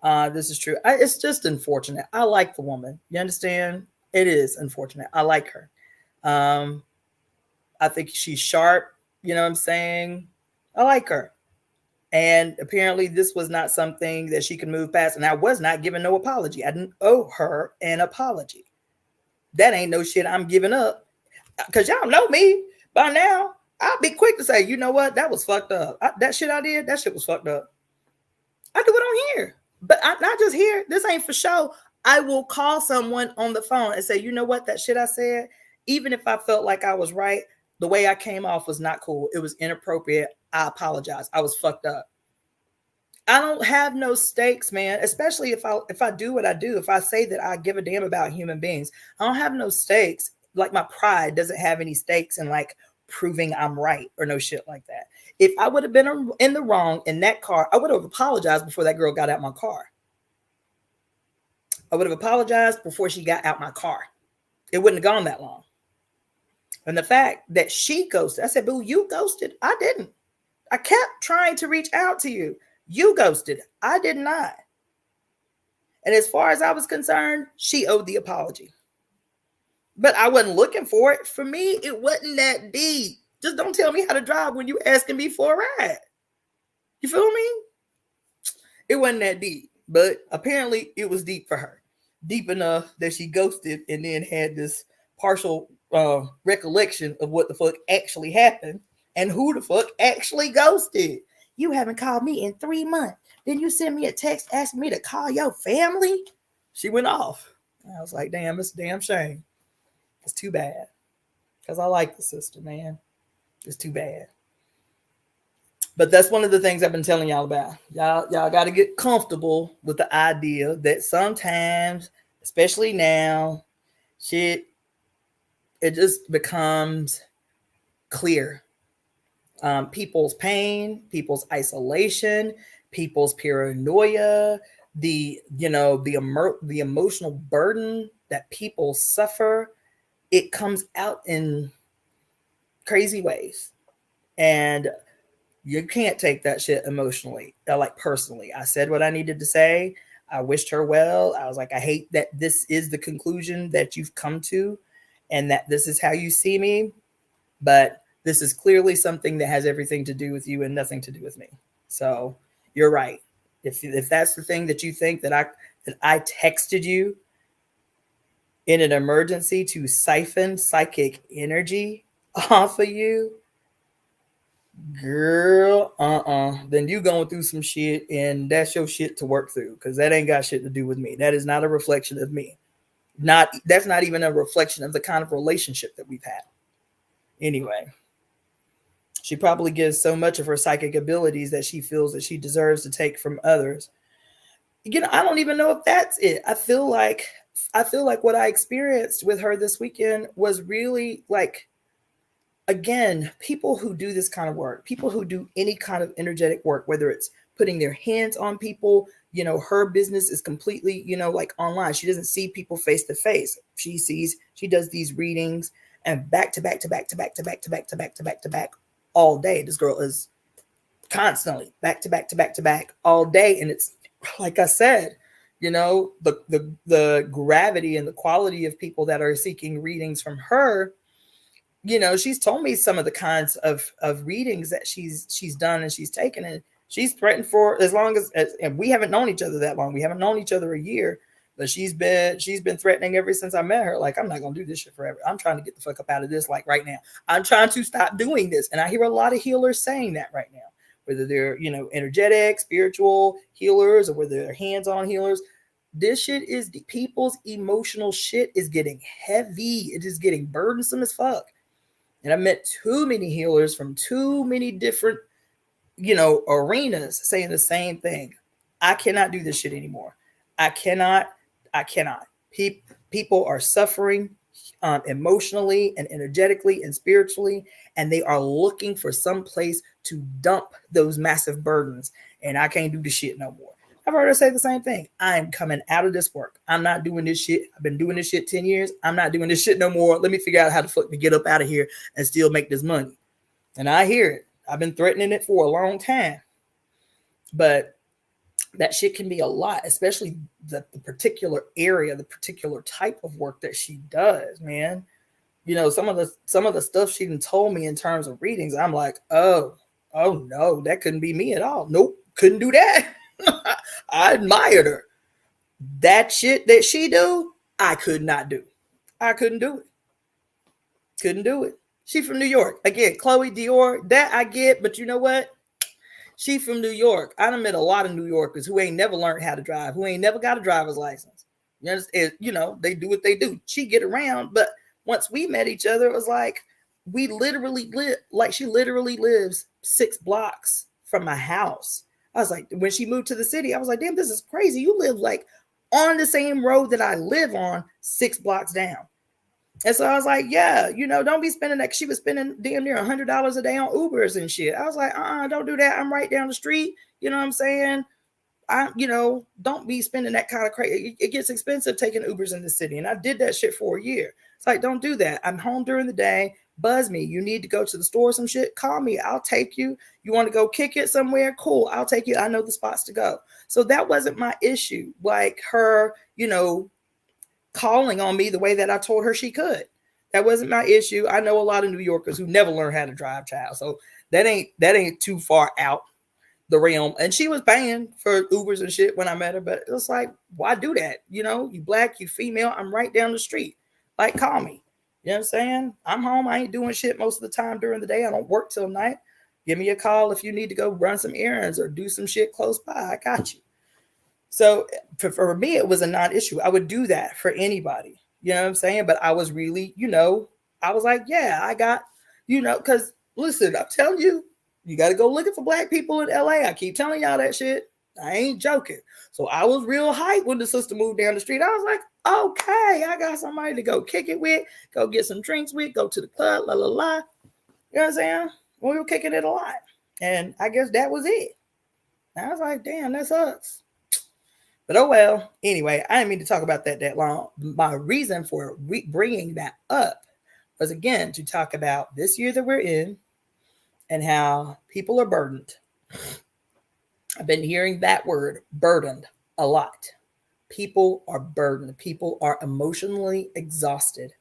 It's just unfortunate. I like the woman. You understand? It is unfortunate. I like her. I think she's sharp. You know what I'm saying? I like her. And apparently this was not something that she could move past. And I was not giving no apology. I didn't owe her an apology. That ain't no shit I'm giving up. Because y'all know me by now. I'll be quick to say, you know what? That was fucked up. That shit I did, that shit was fucked up. I do it on here. But I'm not just here. This ain't for show. I will call someone on the phone and say, you know what? That shit I said, even if I felt like I was right, the way I came off was not cool. It was inappropriate. I apologize. I was fucked up. I don't have no stakes, man, especially if I do what I do. If I say that I give a damn about human beings, I don't have no stakes. Like my pride doesn't have any stakes in like proving I'm right or no shit like that. If I would have been in the wrong in that car, I would have apologized before that girl got out my car. I would have apologized before she got out my car. It wouldn't have gone that long. And the fact that she ghosted, I said, boo, you ghosted. I didn't. I kept trying to reach out to you. You ghosted. I did not. And as far as I was concerned, she owed the apology. But I wasn't looking for it. For me, it wasn't that deep. Just don't tell me how to drive when you asking me for a ride. You feel me? It wasn't that deep. But apparently it was deep for her. Deep enough that she ghosted and then had this partial recollection of what the fuck actually happened and who the fuck actually ghosted. You haven't called me in 3 months. Then you send me a text asking me to call your family. She went off. I was like, damn, it's a damn shame. It's too bad. Because I like the sister, man. It's too bad. But that's one of the things I've been telling y'all about. Y'all got to get comfortable with the idea that sometimes, especially now, shit, it just becomes clear. People's pain, people's isolation, people's paranoia, the emotional burden that people suffer, it comes out in crazy ways. And you can't take that shit emotionally, like personally. I said what I needed to say. I wished her well. I was like, I hate that this is the conclusion that you've come to and that this is how you see me. But this is clearly something that has everything to do with you and nothing to do with me. So you're right. If that's the thing that you think that I texted you in an emergency to siphon psychic energy off of you, girl, then you going through some shit and that's your shit to work through because that ain't got shit to do with me. That is not a reflection of me. That's not even a reflection of the kind of relationship that we've had. Anyway, she probably gives so much of her psychic abilities that she feels that she deserves to take from others. I don't even know if that's it. I feel like what I experienced with her this weekend was really like, again, people who do this kind of work, people who do any kind of energetic work, whether it's putting their hands on people, her business is completely, like online. She doesn't see people face to face. She does these readings and back to back to back to back to back to back to back to back to back all day. This girl is constantly back to back to back to back all day. And it's like I said, the gravity and the quality of people that are seeking readings from her. She's told me some of the kinds of readings that she's done and she's taken, and she's threatened for as long as and we haven't known each other that long. We haven't known each other a year, But she's been threatening ever since I met her. Like, I'm not gonna do this shit forever. I'm trying to get the fuck up out of this, like right now. I'm trying to stop doing this. And I hear a lot of healers saying that right now. Whether they're, energetic, spiritual healers, or whether they're hands-on healers. This shit is people's emotional shit is getting heavy. It is getting burdensome as fuck. And I met too many healers from too many different, arenas saying the same thing. I cannot do this shit anymore. I cannot. People are suffering emotionally and energetically and spiritually, and they are looking for some place to dump those massive burdens. And I can't do the shit no more. I've heard her say the same thing. I'm coming out of this work. I'm not doing this shit. I've been doing this shit 10 years. I'm not doing this shit no more. Let me figure out how the fuck to get up out of here and still make this money. And I hear it. I've been threatening it for a long time. But that shit can be a lot, especially the particular area, the particular type of work that she does, man. Some of the stuff she done told me in terms of readings, I'm like, oh no, that couldn't be me at all. Nope, couldn't do that. I admired her. That shit that she do, I could not do. I couldn't do it. Couldn't do it. She from New York. Again, Chloe Dior, that I get, but you know what? She from New York. I done met a lot of New Yorkers who ain't never learned how to drive, who ain't never got a driver's license. You understand? They do what they do. She get around, but once we met each other, it was like we literally live, like she literally lives 6 blocks from my house. I was like, when she moved to the city, I was like, damn, this is crazy. You live like on the same road that I live on, 6 blocks down. And so I was like, yeah, don't be spending that. She was spending damn near $100 a day on Ubers and shit. I was like, don't do that. I'm right down the street. You know what I'm saying? Don't be spending that kind of crazy. It gets expensive taking Ubers in the city. And I did that shit for a year. It's like, don't do that. I'm home during the day. Buzz me. You need to go to the store or some shit? Call me. I'll take you. You want to go kick it somewhere? Cool. I'll take you. I know the spots to go. So that wasn't my issue. Like her, calling on me the way that I told her she could. That wasn't my issue. I know a lot of New Yorkers who never learned how to drive, child. So that ain't too far out the realm. And she was paying for Ubers and shit when I met her, but it was like, why do that? You black, you female, I'm right down the street. Like, call me. You know what I'm saying? I'm home. I ain't doing shit most of the time during the day. I don't work till night. Give me a call if you need to go run some errands or do some shit close by. I got you. So for me, it was a non-issue. I would do that for anybody. You know what I'm saying? But I was really, I was like, yeah, I got, because listen, I'm telling you, you got to go looking for black people in LA. I keep telling y'all that shit. I ain't joking. So I was real hyped when the sister moved down the street. I was like, okay, I got somebody to go kick it with, go get some drinks with, go to the club, la, la, la. You know what I'm saying? We were kicking it a lot. And I guess that was it. And I was like, damn, that sucks. But oh well. Anyway, I didn't mean to talk about that long. My reason for bringing that up was, again, to talk about this year that we're in and how people are burdened. I've been hearing that word, burdened, a lot. People are burdened. People are emotionally exhausted.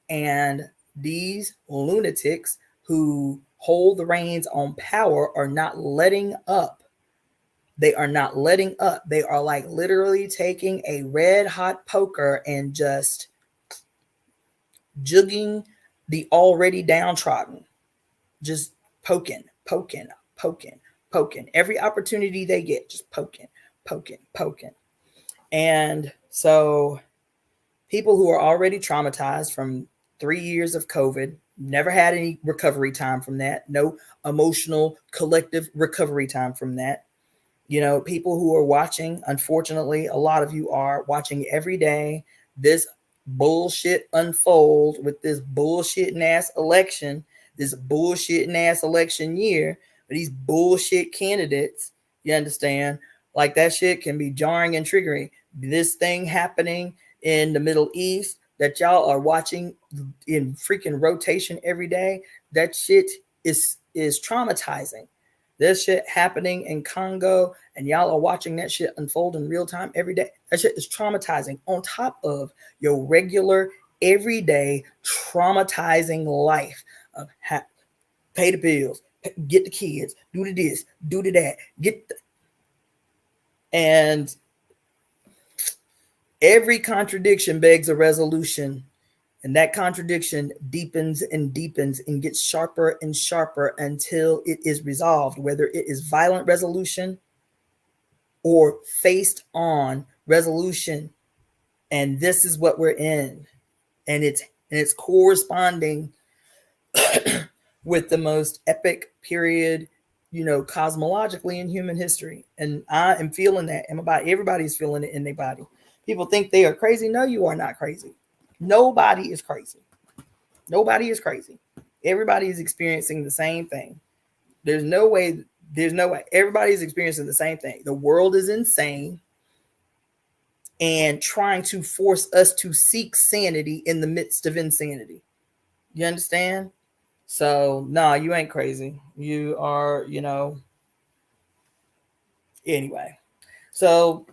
And these lunatics who hold the reins on power are not letting up. They are not letting up. They are like literally taking a red hot poker and just jugging the already downtrodden. Just poking. Every opportunity they get, just poking. And so people who are already traumatized from 3 years of COVID, never had any recovery time from that. No emotional collective recovery time from that. People who are watching, unfortunately, a lot of you are watching every day this bullshit unfold with this bullshitting ass election, this bullshitting ass election year, these bullshit candidates. You understand? Like, that shit can be jarring and triggering. This thing happening in the Middle East that y'all are watching in freaking rotation every day, that shit is traumatizing. This shit happening in Congo and y'all are watching that shit unfold in real time every day. That shit is traumatizing on top of your regular, everyday, traumatizing life of pay the bills, get the kids, do the this, do the that, Every contradiction begs a resolution. And that contradiction deepens and deepens and gets sharper and sharper until it is resolved, whether it is violent resolution or faced on resolution. And this is what we're in. And it's corresponding with the most epic period, cosmologically in human history. And I am feeling that. And everybody's feeling it in their body. People think they are crazy. No, you are not crazy. Nobody is crazy. Nobody is crazy. Everybody is experiencing the same thing. There's no way. Everybody's experiencing the same thing. The world is insane and trying to force us to seek sanity in the midst of insanity. You understand? So, nah, you ain't crazy. You are, anyway. So,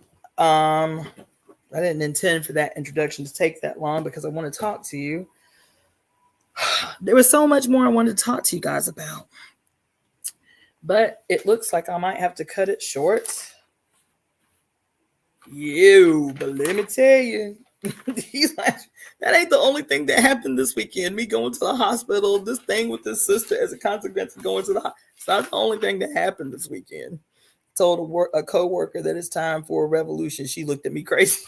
I didn't intend for that introduction to take that long because I want to talk to you. There was so much more I wanted to talk to you guys about. But it looks like I might have to cut it short. But let me tell you, that ain't the only thing that happened this weekend. Me going to the hospital, this thing with this sister as a consequence of going to the hospital. It's not the only thing that happened this weekend. Told a co-worker that it's time for a revolution. She looked at me crazy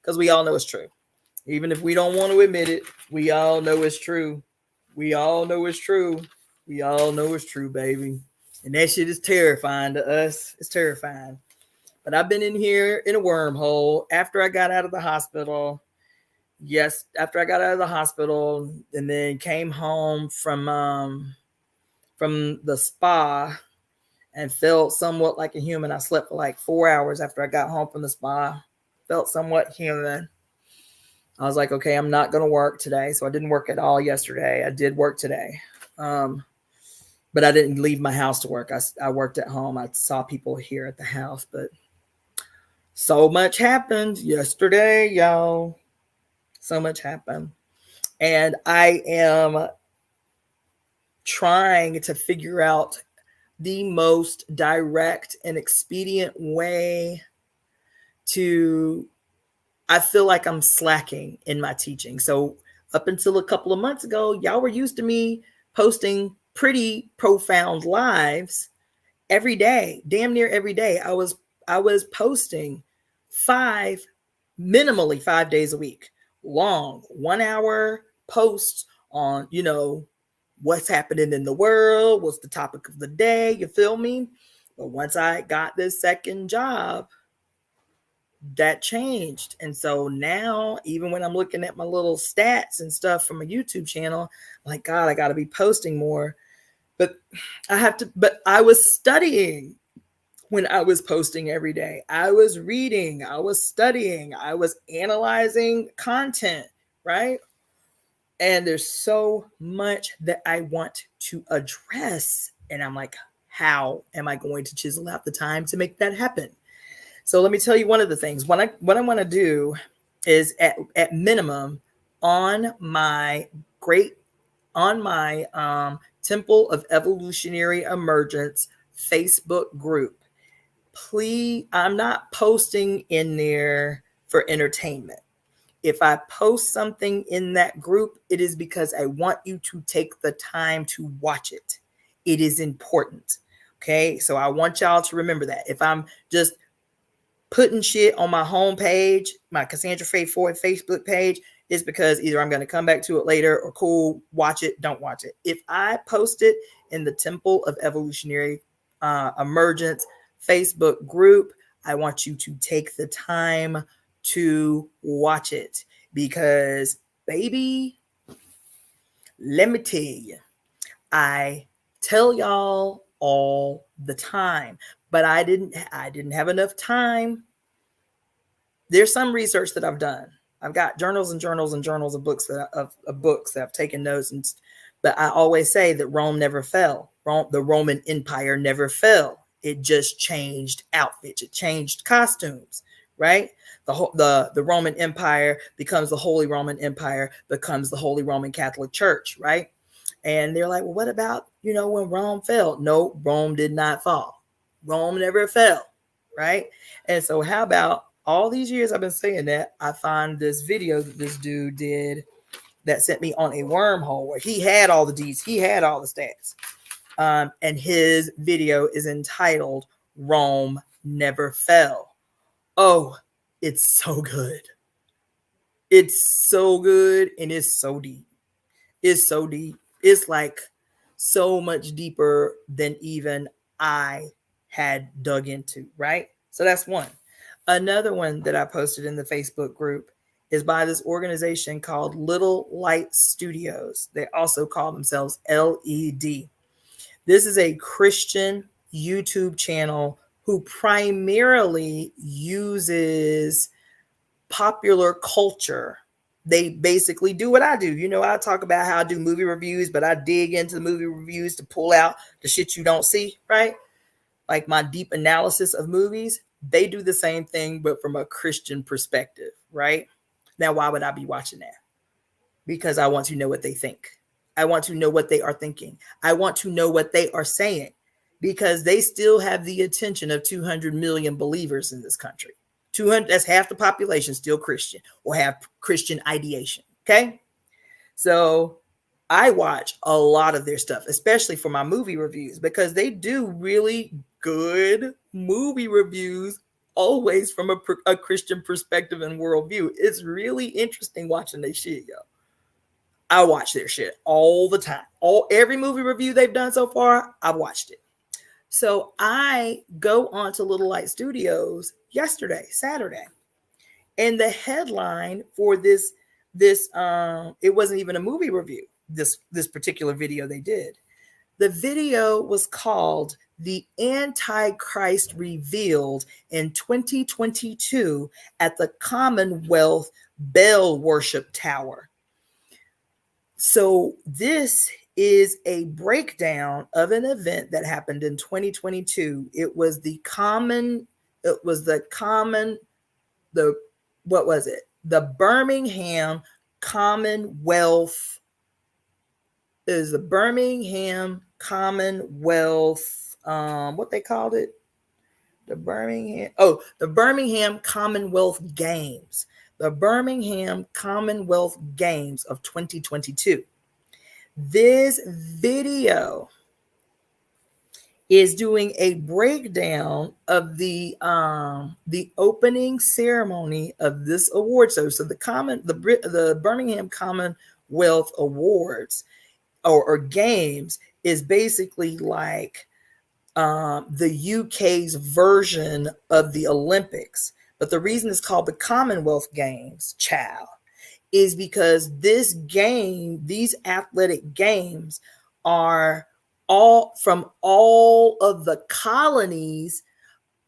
because we all know it's true. Even if we don't want to admit it, we all know it's true. We all know it's true. We all know it's true, baby. And that shit is terrifying to us. It's terrifying. But I've been in here in a wormhole after I got out of the hospital. Yes, after I got out of the hospital and then came home from the spa and felt somewhat like a human. I slept for like 4 hours after I got home from the spa. Felt somewhat human. I was like, okay, I'm not going to work today. So I didn't work at all yesterday. I did work today. But I didn't leave my house to work. I worked at home. I saw people here at the house, but so much happened yesterday, y'all. So much happened. And I am trying to figure out the most direct and expedient way to, I feel like I'm slacking in my teaching. So up until a couple of months ago, y'all were used to me posting pretty profound lives every day, damn near every day. I was posting minimally 5 days a week, long 1 hour posts on, what's happening in the world, what's the topic of the day, you feel me? But once I got this second job, that changed. And so now, even when I'm looking at my little stats and stuff from a YouTube channel, I'm like, God, I got to be posting more. But I was studying when I was posting every day. I was reading, I was studying, I was analyzing content, right? And there's so much that I want to address. And I'm like, how am I going to chisel out the time to make that happen? So let me tell you one of the things. What I want to do is at minimum on my Temple of Evolutionary Emergence Facebook group. Please, I'm not posting in there for entertainment. If I post something in that group, it is because I want you to take the time to watch it. It is important. Okay. So I want y'all to remember that. If I'm just putting shit on my homepage, my Cassandra Floyd Facebook page, is because either I'm going to come back to it later or cool, watch it, don't watch it. If I post it in the Temple of Evolutionary Emergence Facebook group, I want you to take the time to watch it because, baby, let me tell you, I tell y'all all the time, but I didn't have enough time. There's some research that I've done. I've got journals and journals and journals of books that I've taken notes, but I always say that Rome never fell. The Roman Empire never fell. It just changed outfits. It changed costumes, right? The Roman Empire becomes the Holy Roman Empire, becomes the Holy Roman Catholic Church, right? And they're like, well, what about, when Rome fell? No, Rome did not fall. Rome never fell, right? And so how about All these years I've been saying that, I find this video that this dude did that sent me on a wormhole where he had all the D's, he had all the stats. And his video is entitled Rome Never Fell. Oh, it's so good. It's so good and it's so deep. It's so deep. It's like so much deeper than even I had dug into, right? So that's one. Another one that I posted in the Facebook group is by this organization called Little Light Studios. They also call themselves LED. This is a Christian YouTube channel who primarily uses popular culture. They basically do what I do. You know, I talk about how I do movie reviews, but I dig into the movie reviews to pull out the shit you don't see, right? Like my deep analysis of movies. They do the same thing, but from a Christian perspective, right? Now, why would I be watching that? Because I want to know what they think. I want to know what they are thinking. I want to know what they are saying, because they still have the attention of 200 million believers in this country. 200, that's half the population still Christian or have Christian ideation. Okay. So I watch a lot of their stuff, especially for my movie reviews, because they do really good movie reviews, always from a Christian perspective and worldview. It's really interesting watching their shit, yo. I watch their shit all the time. Every movie review they've done so far, I've watched it. So I go on to Little Light Studios yesterday, Saturday, and the headline for this it wasn't even a movie review. This particular video they did. The video was called "The Antichrist Revealed in 2022 at the Commonwealth Bell Worship Tower." So this is a breakdown of an event that happened in 2022. The Birmingham Commonwealth what they called it? The Birmingham Commonwealth Games. The Birmingham Commonwealth Games of 2022. This video is doing a breakdown of the opening ceremony of this award show. So the Birmingham Commonwealth Awards or Games is basically like the UK's version of the Olympics. But the reason it's called the Commonwealth Games, child, is because these athletic games are all from all of the colonies,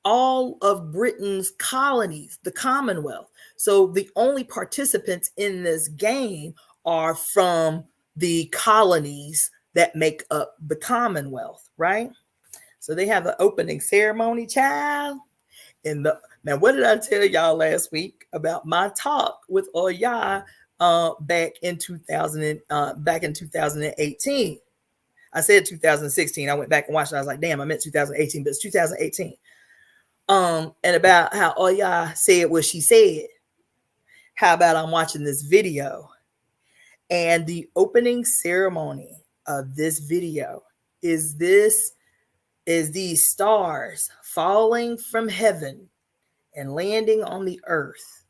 all of Britain's colonies, the Commonwealth. So the only participants in this game are from the colonies that make up the Commonwealth, right? So they have the opening ceremony, child. Now, what did I tell y'all last week about my talk with Oya back in 2018? I said 2016. I went back and watched it. I was like, damn, I meant 2018, but it's 2018. And about how Oya said what she said. How about I'm watching this video? And the opening ceremony of this video is these stars falling from heaven and landing on the earth.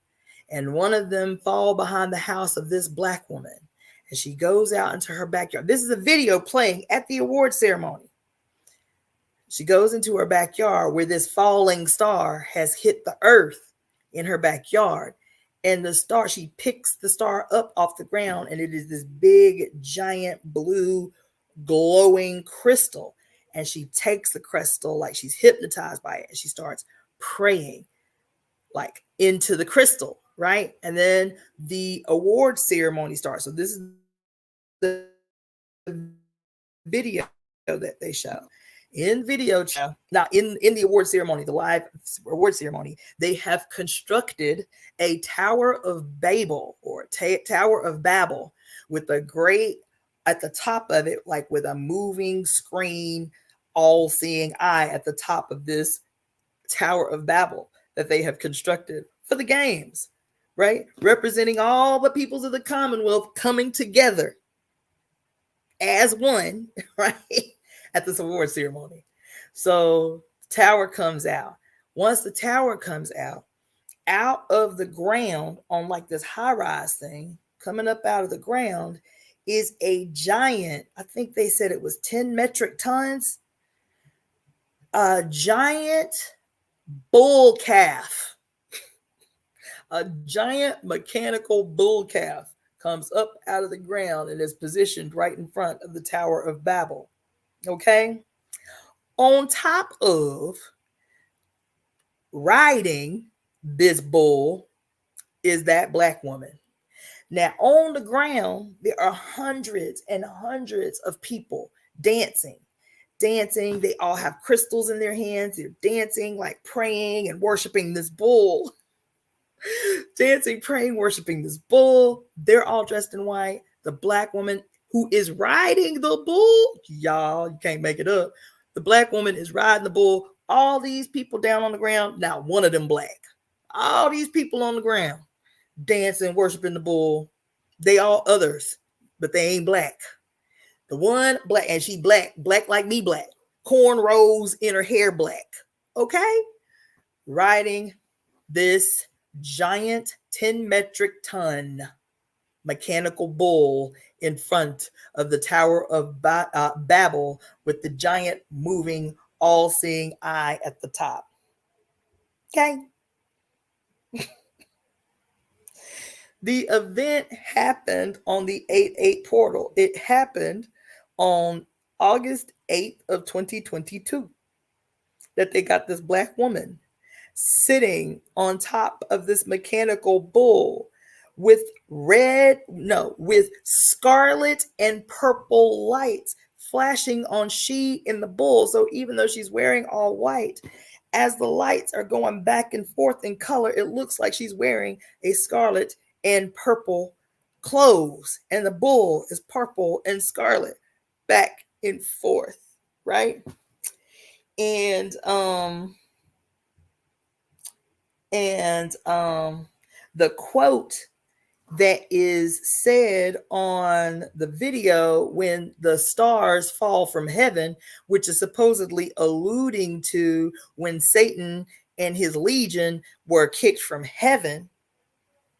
And one of them fall behind the house of this black woman. And she goes out into her backyard. This is a video playing at the award ceremony. She goes into her backyard where this falling star has hit the earth in her backyard. And she picks the star up off the ground, and it is this big, giant, blue, glowing crystal. And she takes the crystal like she's hypnotized by it, and she starts praying like into the crystal, right? And then the award ceremony starts. So this is the video that they show. In video, now in the award ceremony, the live award ceremony, they have constructed a Tower of Babel or Tower of Babel with a great at the top of it, like with a moving screen, all-seeing eye at the top of this Tower of Babel that they have constructed for the games, right? Representing all the peoples of the Commonwealth coming together as one, right? At this award ceremony. So tower comes out. Once the tower comes out of the ground on like this high-rise thing, coming up out of the ground is a giant, I think they said it was 10 metric tons, a giant bull calf. A giant mechanical bull calf comes up out of the ground and is positioned right in front of the Tower of Babel. Okay? On top of riding this bull is that black woman. Now, on the ground, there are hundreds and hundreds of people dancing. They all have crystals in their hands. They're dancing, like praying and worshiping this bull. Dancing, praying, worshiping this bull. They're all dressed in white. The black woman who is riding the bull, y'all, you can't make it up. The black woman is riding the bull. All these people down on the ground, not one of them black. All these people on the ground, dancing, worshiping the bull. They all others, but they ain't black. The one black, and she black like me black. Cornrows in her hair black. Okay? Riding this giant 10 metric ton mechanical bull in front of the Tower of Babel with the giant moving all-seeing eye at the top. Okay? The event happened on the 8/8 portal. It happened on August 8th of 2022 that they got this black woman sitting on top of this mechanical bull with scarlet and purple lights flashing on she and the bull. So even though she's wearing all white, as the lights are going back and forth in color, it looks like she's wearing a scarlet and purple clothes, and the bull is purple and scarlet back and forth, right? And the quote that is said on the video when the stars fall from heaven, which is supposedly alluding to when Satan and his legion were kicked from heaven.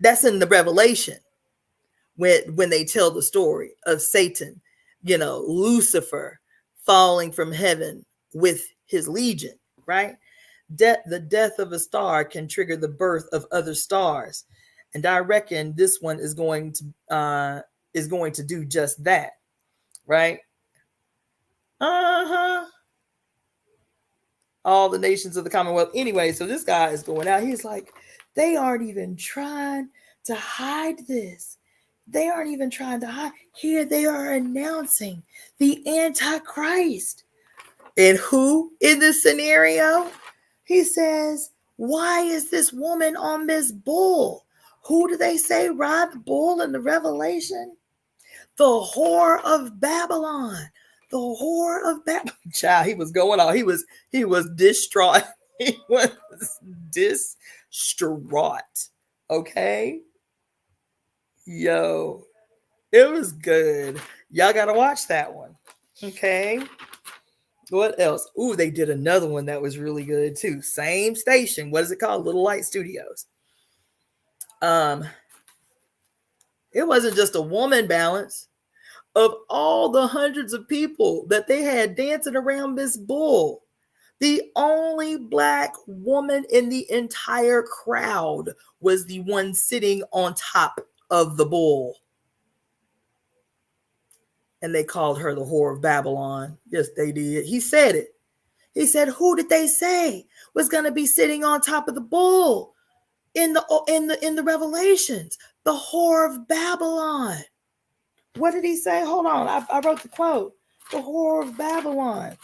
That's in the Revelation when they tell the story of Satan, Lucifer falling from heaven with his legion, right? The death of a star can trigger the birth of other stars. And I reckon this one is going to do just that, right? All the nations of the Commonwealth. Anyway, so this guy is going out. He's like, they aren't even trying to hide this. They aren't even trying to hide. Here they are announcing the Antichrist. And who in this scenario? He says, why is this woman on this bull? Who do they say ride the bull in the Revelation? The whore of Babylon. The whore of Babylon. Child, he was going on. He was distraught. He was distraught. Okay? Yo, it was good. Y'all got to watch that one. Okay? What else? Ooh, they did another one that was really good too. Same station. What is it called? Little Light Studios. It wasn't just a woman balance. Of all the hundreds of people that they had dancing around this bull, the only black woman in the entire crowd was the one sitting on top of the bull. And they called her the whore of Babylon. Yes, they did. He said it. He said, who did they say was going to be sitting on top of the bull in the Revelations? The whore of Babylon. What did he say? Hold on. I wrote the quote. The whore of Babylon.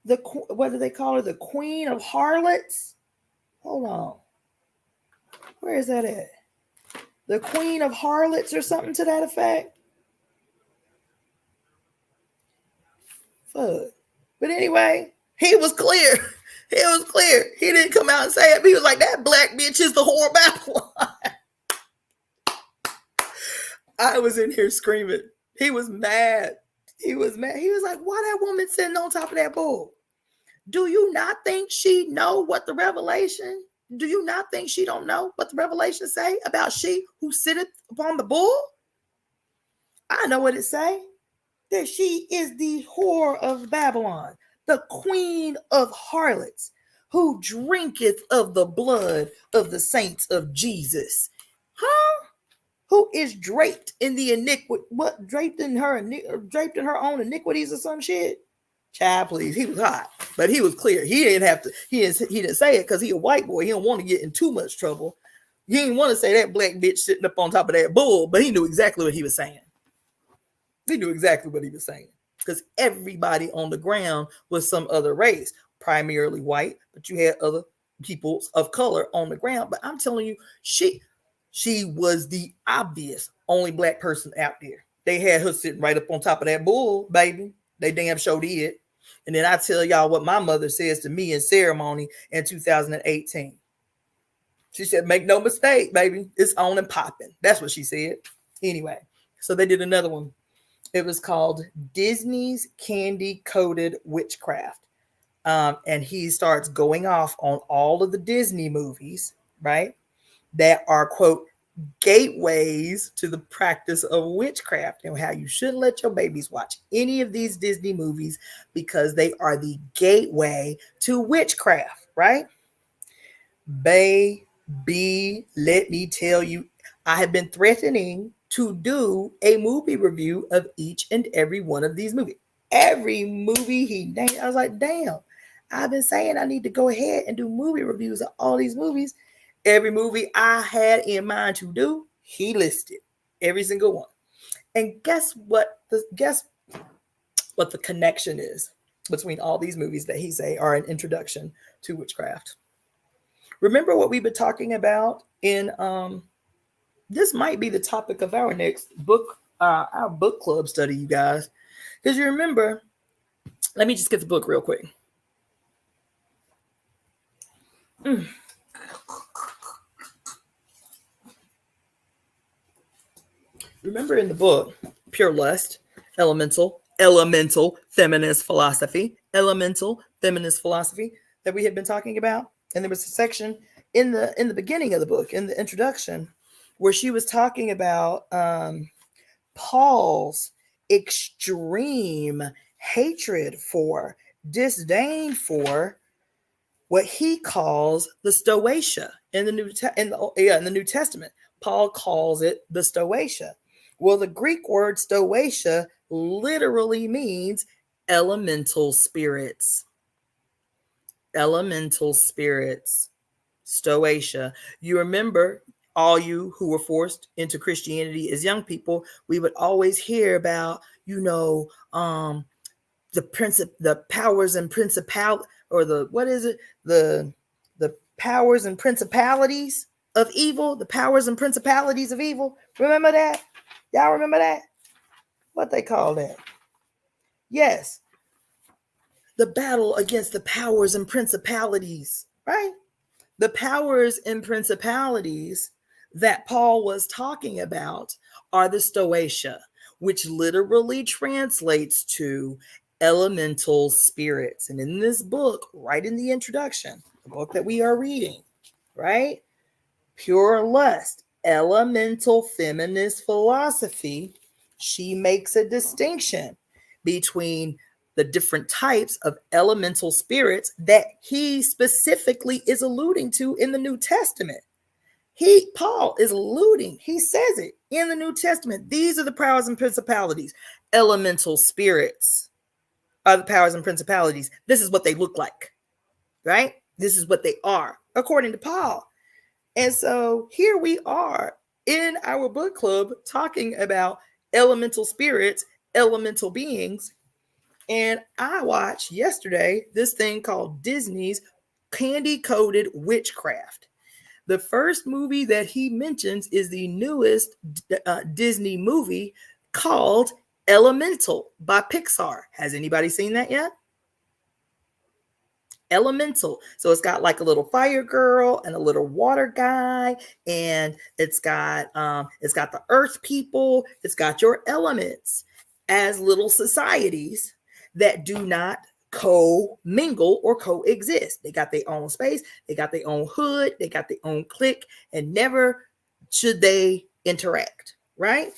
What do they call her? The queen of harlots? Hold on. Where is that at? The queen of harlots or something to that effect? Fuck. But anyway, he was clear. It was clear. He didn't come out and say it. He was like, that black bitch is the whore Babylon. I was in here screaming. He was mad. He was mad. He was like, why that woman sitting on top of that bull? Do you not think she know what the revelation? Do you not think she don't know what the revelation say about she who sitteth upon the bull? I know what it say. That she is the whore of Babylon, the queen of harlots, who drinketh of the blood of the saints of Jesus. Huh? Who is draped in the iniquity? What, draped in her own iniquities or some shit? Child, please. He was hot, but he was clear. He didn't have to. He didn't say it because he a white boy. He don't want to get in too much trouble. He didn't want to say that black bitch sitting up on top of that bull, but he knew exactly what he was saying. He knew exactly what he was saying because everybody on the ground was some other race, primarily white, but you had other people of color on the ground. But I'm telling you, she was the obvious only black person out there. They had her sitting right up on top of that bull, baby. They damn sure did. And then I tell y'all what my mother says to me in ceremony in 2018. She said, make no mistake, baby. It's on and popping. That's what she said. Anyway, so they did another one. It was called Disney's Candy-Coated Witchcraft. And he starts going off on all of the Disney movies, right? That are, quote, gateways to the practice of witchcraft, and how you shouldn't let your babies watch any of these Disney movies because they are the gateway to witchcraft, right? Baby, let me tell you, I have been threatening to do a movie review of each and every one of these movies. Every movie he named, I was like, damn, I've been saying I need to go ahead and do movie reviews of all these movies. Every movie I had in mind to do, he listed every single one. And guess what the connection is between all these movies that he say are an introduction to witchcraft. Remember what we've been talking about in this might be the topic of our next book, our book club study, you guys. Because you remember, let me just get the book real quick. Remember in the book, Pure Lust, Elemental Feminist Philosophy, that we had been talking about? And there was a section in the beginning of the book, in the introduction, where she was talking about Paul's extreme hatred for, disdain for what he calls the Stoatia in the New Testament. Paul calls it the Stoatia. Well, the Greek word Stoatia literally means elemental spirits. Elemental spirits. Stoatia. You remember, all you who were forced into Christianity as young people, we would always hear about, the powers and principalities, or the powers and principalities of evil, the powers and principalities of evil. Remember that? Y'all remember that? What they call that? Yes. The battle against the powers and principalities, right? The powers and principalities that Paul was talking about are the Stoatia, which literally translates to elemental spirits. And in this book, right in the introduction, the book that we are reading, right? Pure Lust, Elemental Feminist Philosophy, she makes a distinction between the different types of elemental spirits that he specifically is alluding to in the New Testament. Paul is alluding, he says it in the New Testament. These are the powers and principalities. Elemental spirits are the powers and principalities. This is what they look like, right? This is what they are, according to Paul. And so here we are in our book club talking about elemental spirits, elemental beings. And I watched yesterday this thing called Disney's Candy-Coated Witchcraft. The first movie that he mentions is the newest Disney movie called Elemental by Pixar. Has anybody seen that yet? elemental. So it's got like a little fire girl and a little water guy, and it's got the earth people, it's got your elements as little societies that do not co-mingle or coexist. They got their own space, they got their own hood, they got their own clique, and never should they interact, right?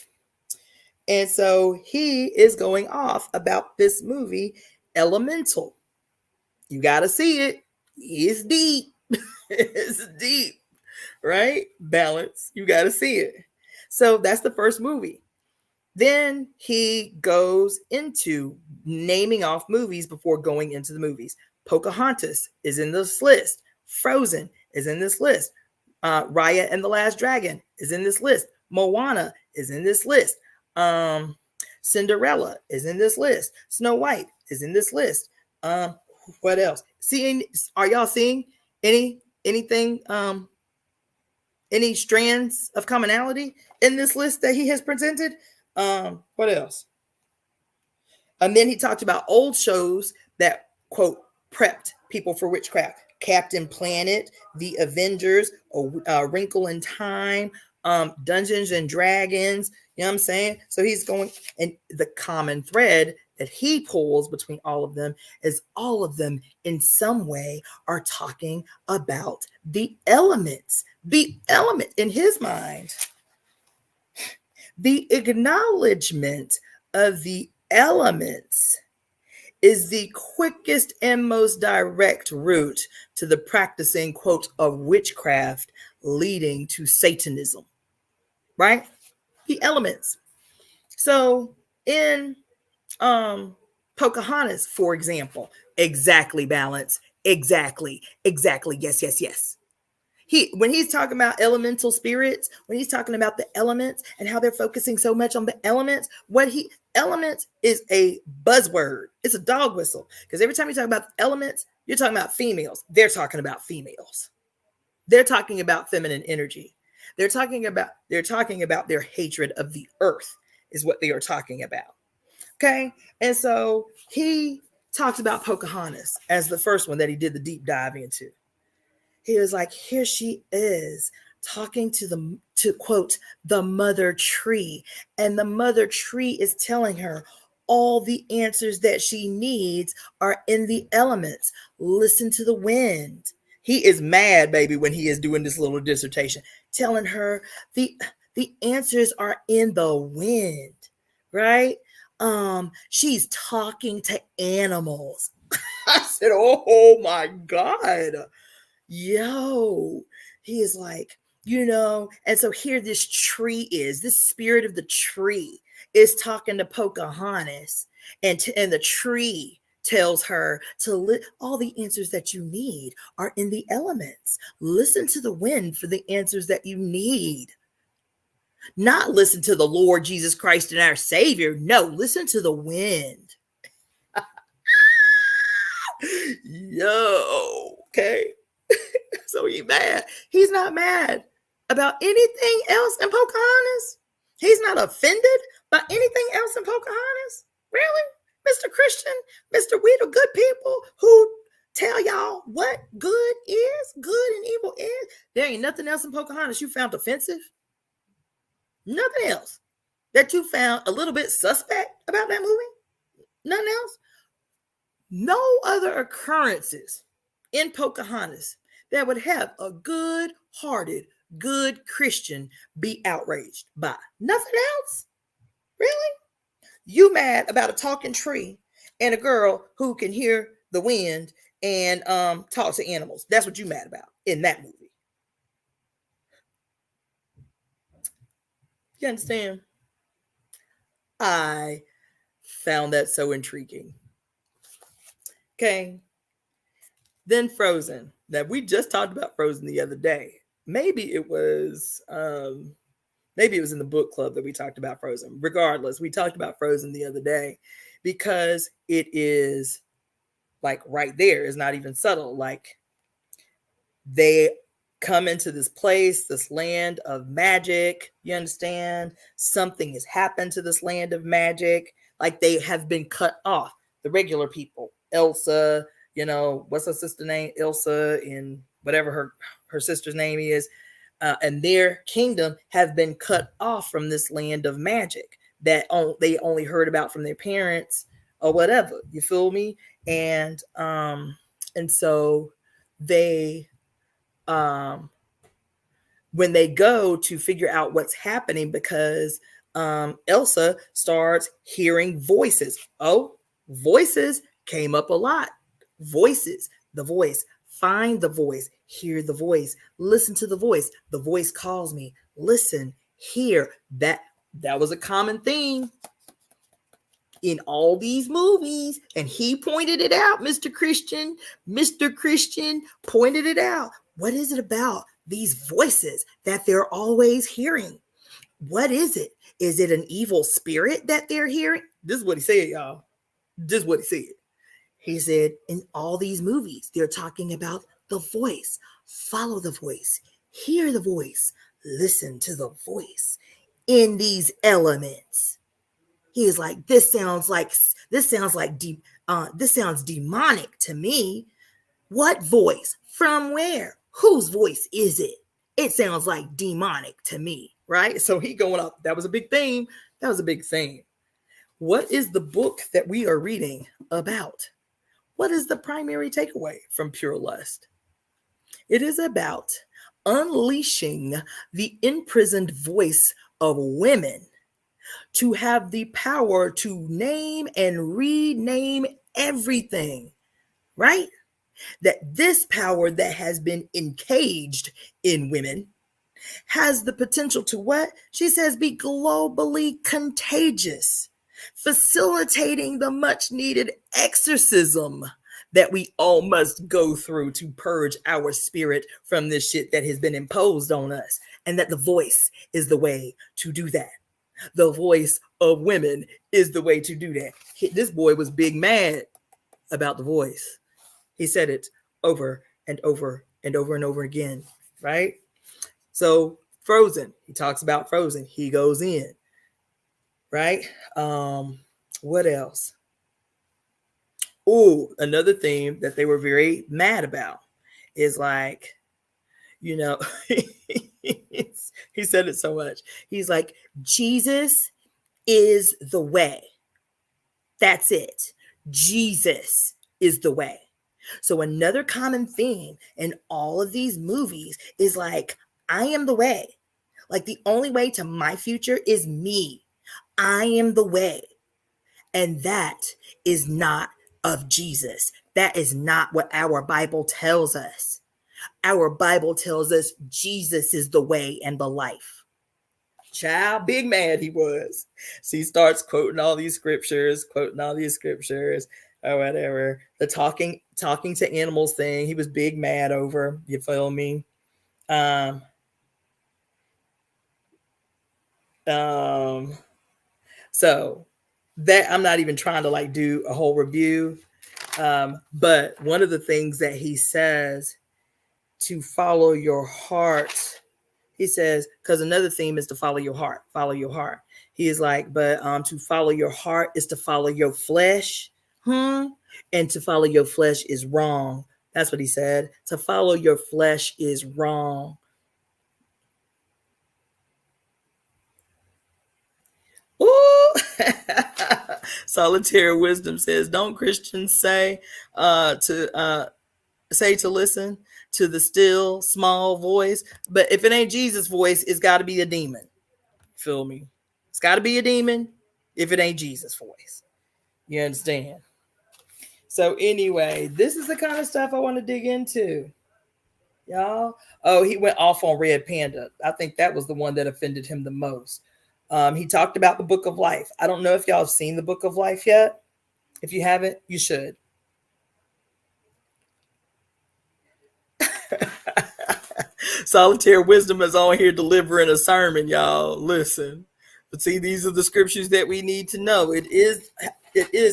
And so he is going off about this movie, Elemental. You got to see it. It's deep. It's deep, right? Balance. You got to see it. So that's the first movie. Then he goes into naming off movies before going into the movies. Pocahontas is in this list. Frozen is in this list. Raya and the Last Dragon is in this list. Moana is in this list. Cinderella is in this list. Snow White is in this list. What else? Are y'all seeing anything, any strands of commonality in this list that he has presented? What else? And then he talked about old shows that, quote, prepped people for witchcraft. Captain Planet, The Avengers, A Wrinkle in Time, Dungeons and Dragons. You know what I'm saying? So he's going, and the common thread that he pulls between all of them is all of them in some way are talking about the elements. The element in his mind, the acknowledgement of the elements is the quickest and most direct route to the practicing, quote, of witchcraft leading to Satanism, right? The elements. So in Pocahontas, for example, exactly, Balance, exactly, yes. When he's talking about elemental spirits, when he's talking about the elements and how they're focusing so much on the elements, elements is a buzzword. It's a dog whistle. Because every time you talk about elements, you're talking about females. They're talking about females. They're talking about feminine energy. They're talking about their hatred of the earth is what they are talking about. Okay. And so he talked about Pocahontas as the first one that he did the deep dive into. He was like, here she is talking to quote, the mother tree. And the mother tree is telling her all the answers that she needs are in the elements. Listen to the wind. He is mad, baby, when he is doing this little dissertation, telling her the answers are in the wind, right? She's talking to animals. I said, oh my God. Yo, he is like, and so here this tree is, this spirit of the tree is talking to Pocahontas, and the tree tells her all the answers that you need are in the elements. Listen to the wind for the answers that you need. Not listen to the Lord Jesus Christ and our Savior. No, listen to the wind. Yo, okay. So he's mad. He's not mad about anything else in Pocahontas. He's not offended by anything else in Pocahontas. Really? Mr. Christian, Mr. We the good people who tell y'all what good and evil is. There ain't nothing else in Pocahontas you found offensive. Nothing else that you found a little bit suspect about that movie. Nothing else. No other occurrences in Pocahontas that would have a good-hearted, good Christian be outraged by. Nothing else. Really? You mad about a talking tree and a girl who can hear the wind and talk to animals. That's what you mad about in that movie. You understand? I found that so intriguing. Okay. Then Frozen. Now, we just talked about Frozen the other day. Maybe it was in the book club that we talked about Frozen. Regardless, we talked about Frozen the other day because it is like right there. It's not even subtle. Like they come into this place, this land of magic. You understand? Something has happened to this land of magic. Like they have been cut off. The regular people, Elsa, what's her sister name? Ilsa, and whatever her sister's name is. And their kingdom have been cut off from this land of magic that they only heard about from their parents or whatever. You feel me? And so they when they go to figure out what's happening, because Elsa starts hearing voices. Oh, voices came up a lot. Voices, the voice, find the voice, hear the voice, listen to the voice. The voice calls me. Listen, hear. That was a common theme in all these movies, and he pointed it out. Mr. Christian pointed it out. What is it about these voices that they're always hearing? What is it? Is it an evil spirit that they're hearing? This is what he said, y'all. This is what he said. He said, in all these movies, they're talking about the voice. Follow the voice. Hear the voice. Listen to the voice in these elements. He's like, this sounds demonic to me. What voice? From where? Whose voice is it? It sounds like demonic to me, right? So he going up. That was a big theme. What is the book that we are reading about? What is the primary takeaway from Pure Lust? It is about unleashing the imprisoned voice of women to have the power to name and rename everything, right? That this power that has been encaged in women has the potential to what? She says, be globally contagious, facilitating the much needed exorcism that we all must go through to purge our spirit from this shit that has been imposed on us. And that the voice is the way to do that. The voice of women is the way to do that. This boy was big mad about the voice. He said it over and over and over and over again, right? So Frozen, he talks about Frozen. He goes in, right? What else? Oh, another theme that they were very mad about is like, he said it so much. He's like, Jesus is the way. That's it. Jesus is the way. So another common theme in all of these movies is like, I am the way. Like the only way to my future is me. I am the way. And that is not of Jesus. That is not what our Bible tells us. Our Bible tells us Jesus is the way and the life. Child, big mad he was. So he starts quoting all these scriptures, or whatever. The talking to animals thing, he was big mad over. You feel me? So that I'm not even trying to like do a whole review. But one of the things that he says to follow your heart, he says, because another theme is to follow your heart. He is like, but to follow your heart is to follow your flesh. And to follow your flesh is wrong. That's what he said. To follow your flesh is wrong. Ooh. Solitary Wisdom says, don't Christians say to listen to the still small voice? But if it ain't Jesus' voice, it's got to be a demon. Feel me? It's got to be a demon if it ain't Jesus' voice. You understand? So anyway, this is the kind of stuff I want to dig into, y'all. Oh, he went off on Red Panda. I think that was the one that offended him the most. He talked about the Book of Life. I don't know if y'all have seen the Book of Life yet. If you haven't, you should. Solitary Wisdom is on here delivering a sermon, y'all. Listen. But see, these are the scriptures that we need to know. It is,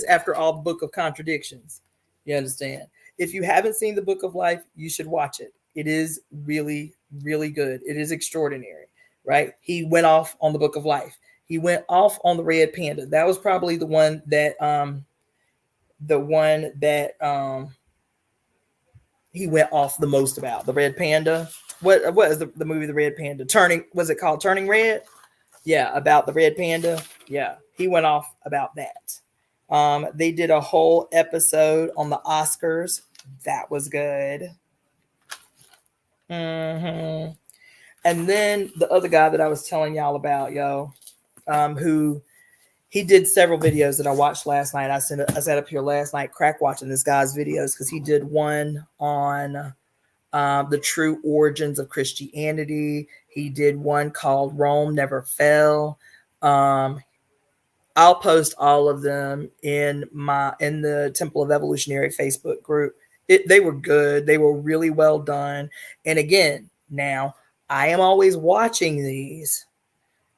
after all, Book of Contradictions. You understand? If you haven't seen the Book of Life, you should watch it. It is really, really good. It is extraordinary, right? He went off on the Book of Life. He went off on the Red Panda. That was probably the one that he went off the most about. The Red Panda. What is the movie The Red Panda? Was it called Turning Red? Yeah, about the Red Panda. Yeah, he went off about that. They did a whole episode on the Oscars. That was good. Mm-hmm. And then the other guy that I was telling y'all about, who he did several videos that I watched last night. I sat up here last night, crack watching this guy's videos because he did one on the true origins of Christianity. He did one called Rome Never Fell. I'll post all of them in the Temple of Evolutionary Facebook group. They were good. They were really well done. And again, now I am always watching these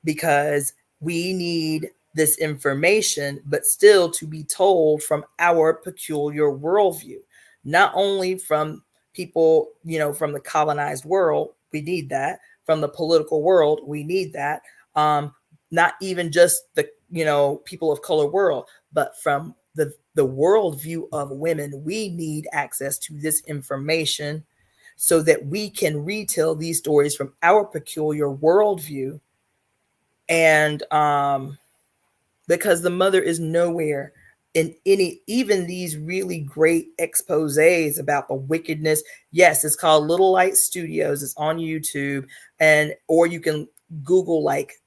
because we need this information, but still to be told from our peculiar worldview, not only from people, from the colonized world. We need that. From the political world, we need that. Not even just the people of color world, but from the worldview of women. We need access to this information so that we can retell these stories from our peculiar worldview. And because the mother is nowhere in even these really great exposés about the wickedness. Yes, it's called Little Light Studios. It's on YouTube, or you can Google like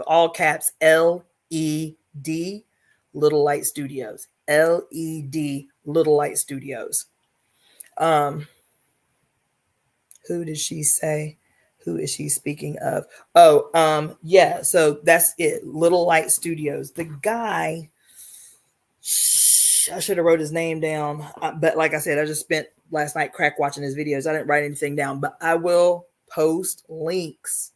all caps LED Little Light Studios. LED Little Light Studios. Who did she say? Who is she speaking of? Yeah, so that's it. Little Light Studios. The guy, I should have wrote his name down. But like I said, I just spent last night crack watching his videos. I didn't write anything down, but I will post links.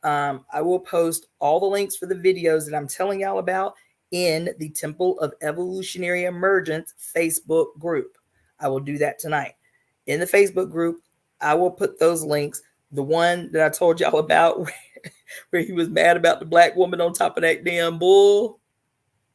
I will post all the links for the videos that I'm telling y'all about in the Temple of Evolutionary Emergence Facebook group. I will do that tonight. In the Facebook group, I will put those links. The one that I told y'all about where he was mad about the black woman on top of that damn bull,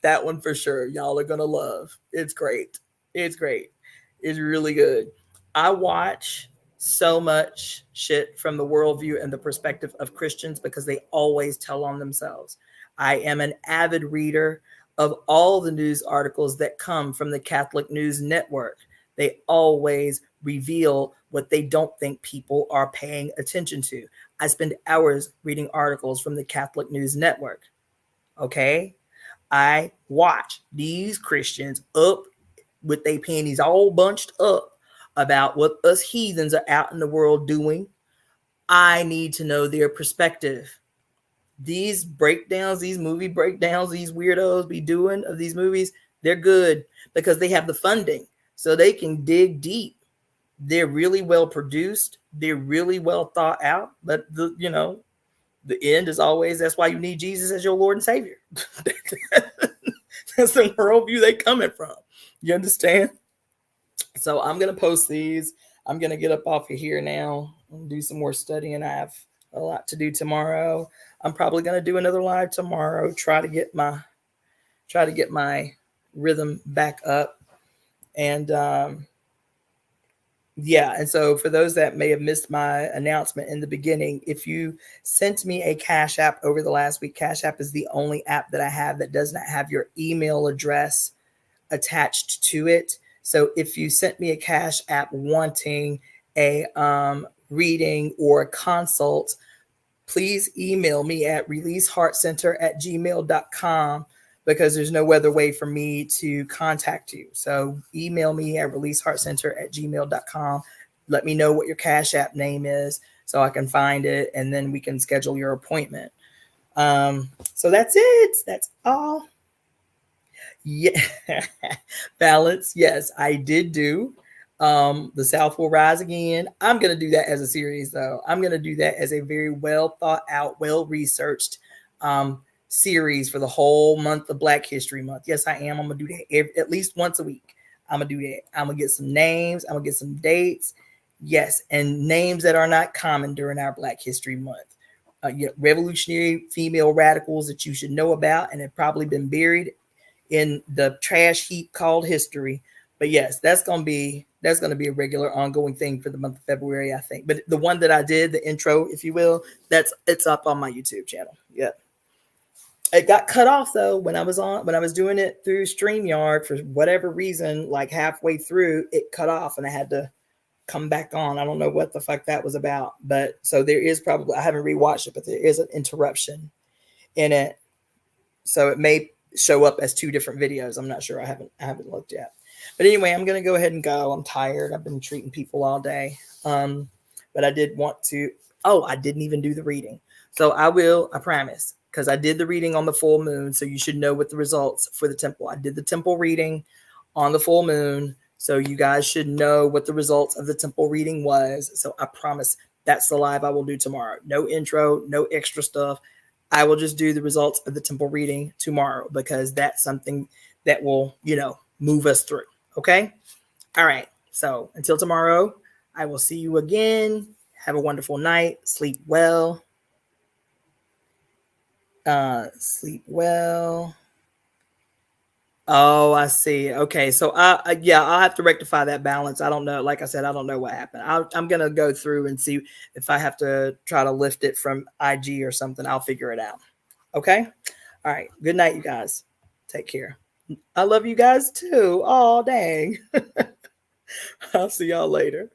that one for sure y'all are going to love. It's great. It's great. It's really good. I watch so much shit from the worldview and the perspective of Christians because they always tell on themselves. I am an avid reader of all the news articles that come from the Catholic News Network. They always reveal what they don't think people are paying attention to. I spend hours reading articles from the Catholic News Network. Okay? I watch these Christians up with their panties all bunched up about what us heathens are out in the world doing. I need to know their perspective. These breakdowns, these movie breakdowns, these weirdos be doing of these movies, they're good because they have the funding. So they can dig deep. They're really well produced. They're really well thought out. But the end is always, that's why you need Jesus as your Lord and Savior. That's the worldview they coming from. You understand? So I'm going to post these. I'm going to get up off of here now and do some more studying. I have a lot to do tomorrow. I'm probably going to do another live tomorrow. Try to get my rhythm back up. And and so for those that may have missed my announcement in the beginning, if you sent me a Cashapp over the last week, Cashapp is the only app that I have that does not have your email address attached to it. So if you sent me a Cashapp wanting a reading or a consult, please email me at releaseheartcenter@gmail.com because there's no other way for me to contact you. So email me at releaseheartcenter@gmail.com. Let me know what your Cashapp name is so I can find it, and then we can schedule your appointment. So that's it. That's all. Yeah. Balance. Yes, I did do. The South Will Rise Again. I'm going to do that as a series, though. I'm going to do that as a very well thought out, well researched series for the whole month of Black History Month. Yes, I am. I'm going to do that at least once a week. I'm going to do that. I'm going to get some names. I'm going to get some dates. Yes, and names that are not common during our Black History Month. Revolutionary female radicals that you should know about and have probably been buried in the trash heap called history. But yes, that's going to be That's going to be a regular ongoing thing for the month of February, I think. But the one that I did, the intro, if you will, it's up on my YouTube channel. Yep. It got cut off though when I was doing it through StreamYard for whatever reason. Like halfway through, it cut off, and I had to come back on. I don't know what the fuck that was about, but so there is probably, I haven't rewatched it, but there is an interruption in it, so it may show up as two different videos. I'm not sure. I haven't looked yet. But anyway, I'm gonna go ahead and go. I'm tired. I've been treating people all day. But I did want to. Oh, I didn't even do the reading, so I will. I promise, because I did the reading on the full moon, so you should know what the results for the temple. I did the temple reading on the full moon, so you guys should know what the results of the temple reading was. So I promise that's the live I will do tomorrow. No intro, no extra stuff. I will just do the results of the temple reading tomorrow, because that's something that will, move us through. Okay. All right. So until tomorrow, I will see you again. Have a wonderful night. Sleep well. Sleep well. Oh, I see. Okay. So I'll have to rectify that balance. I don't know. Like I said, I don't know what happened. I'm going to go through and see if I have to try to lift it from IG or something. I'll figure it out. Okay. All right. Good night, you guys. Take care. I love you guys too. Oh, dang. I'll see y'all later.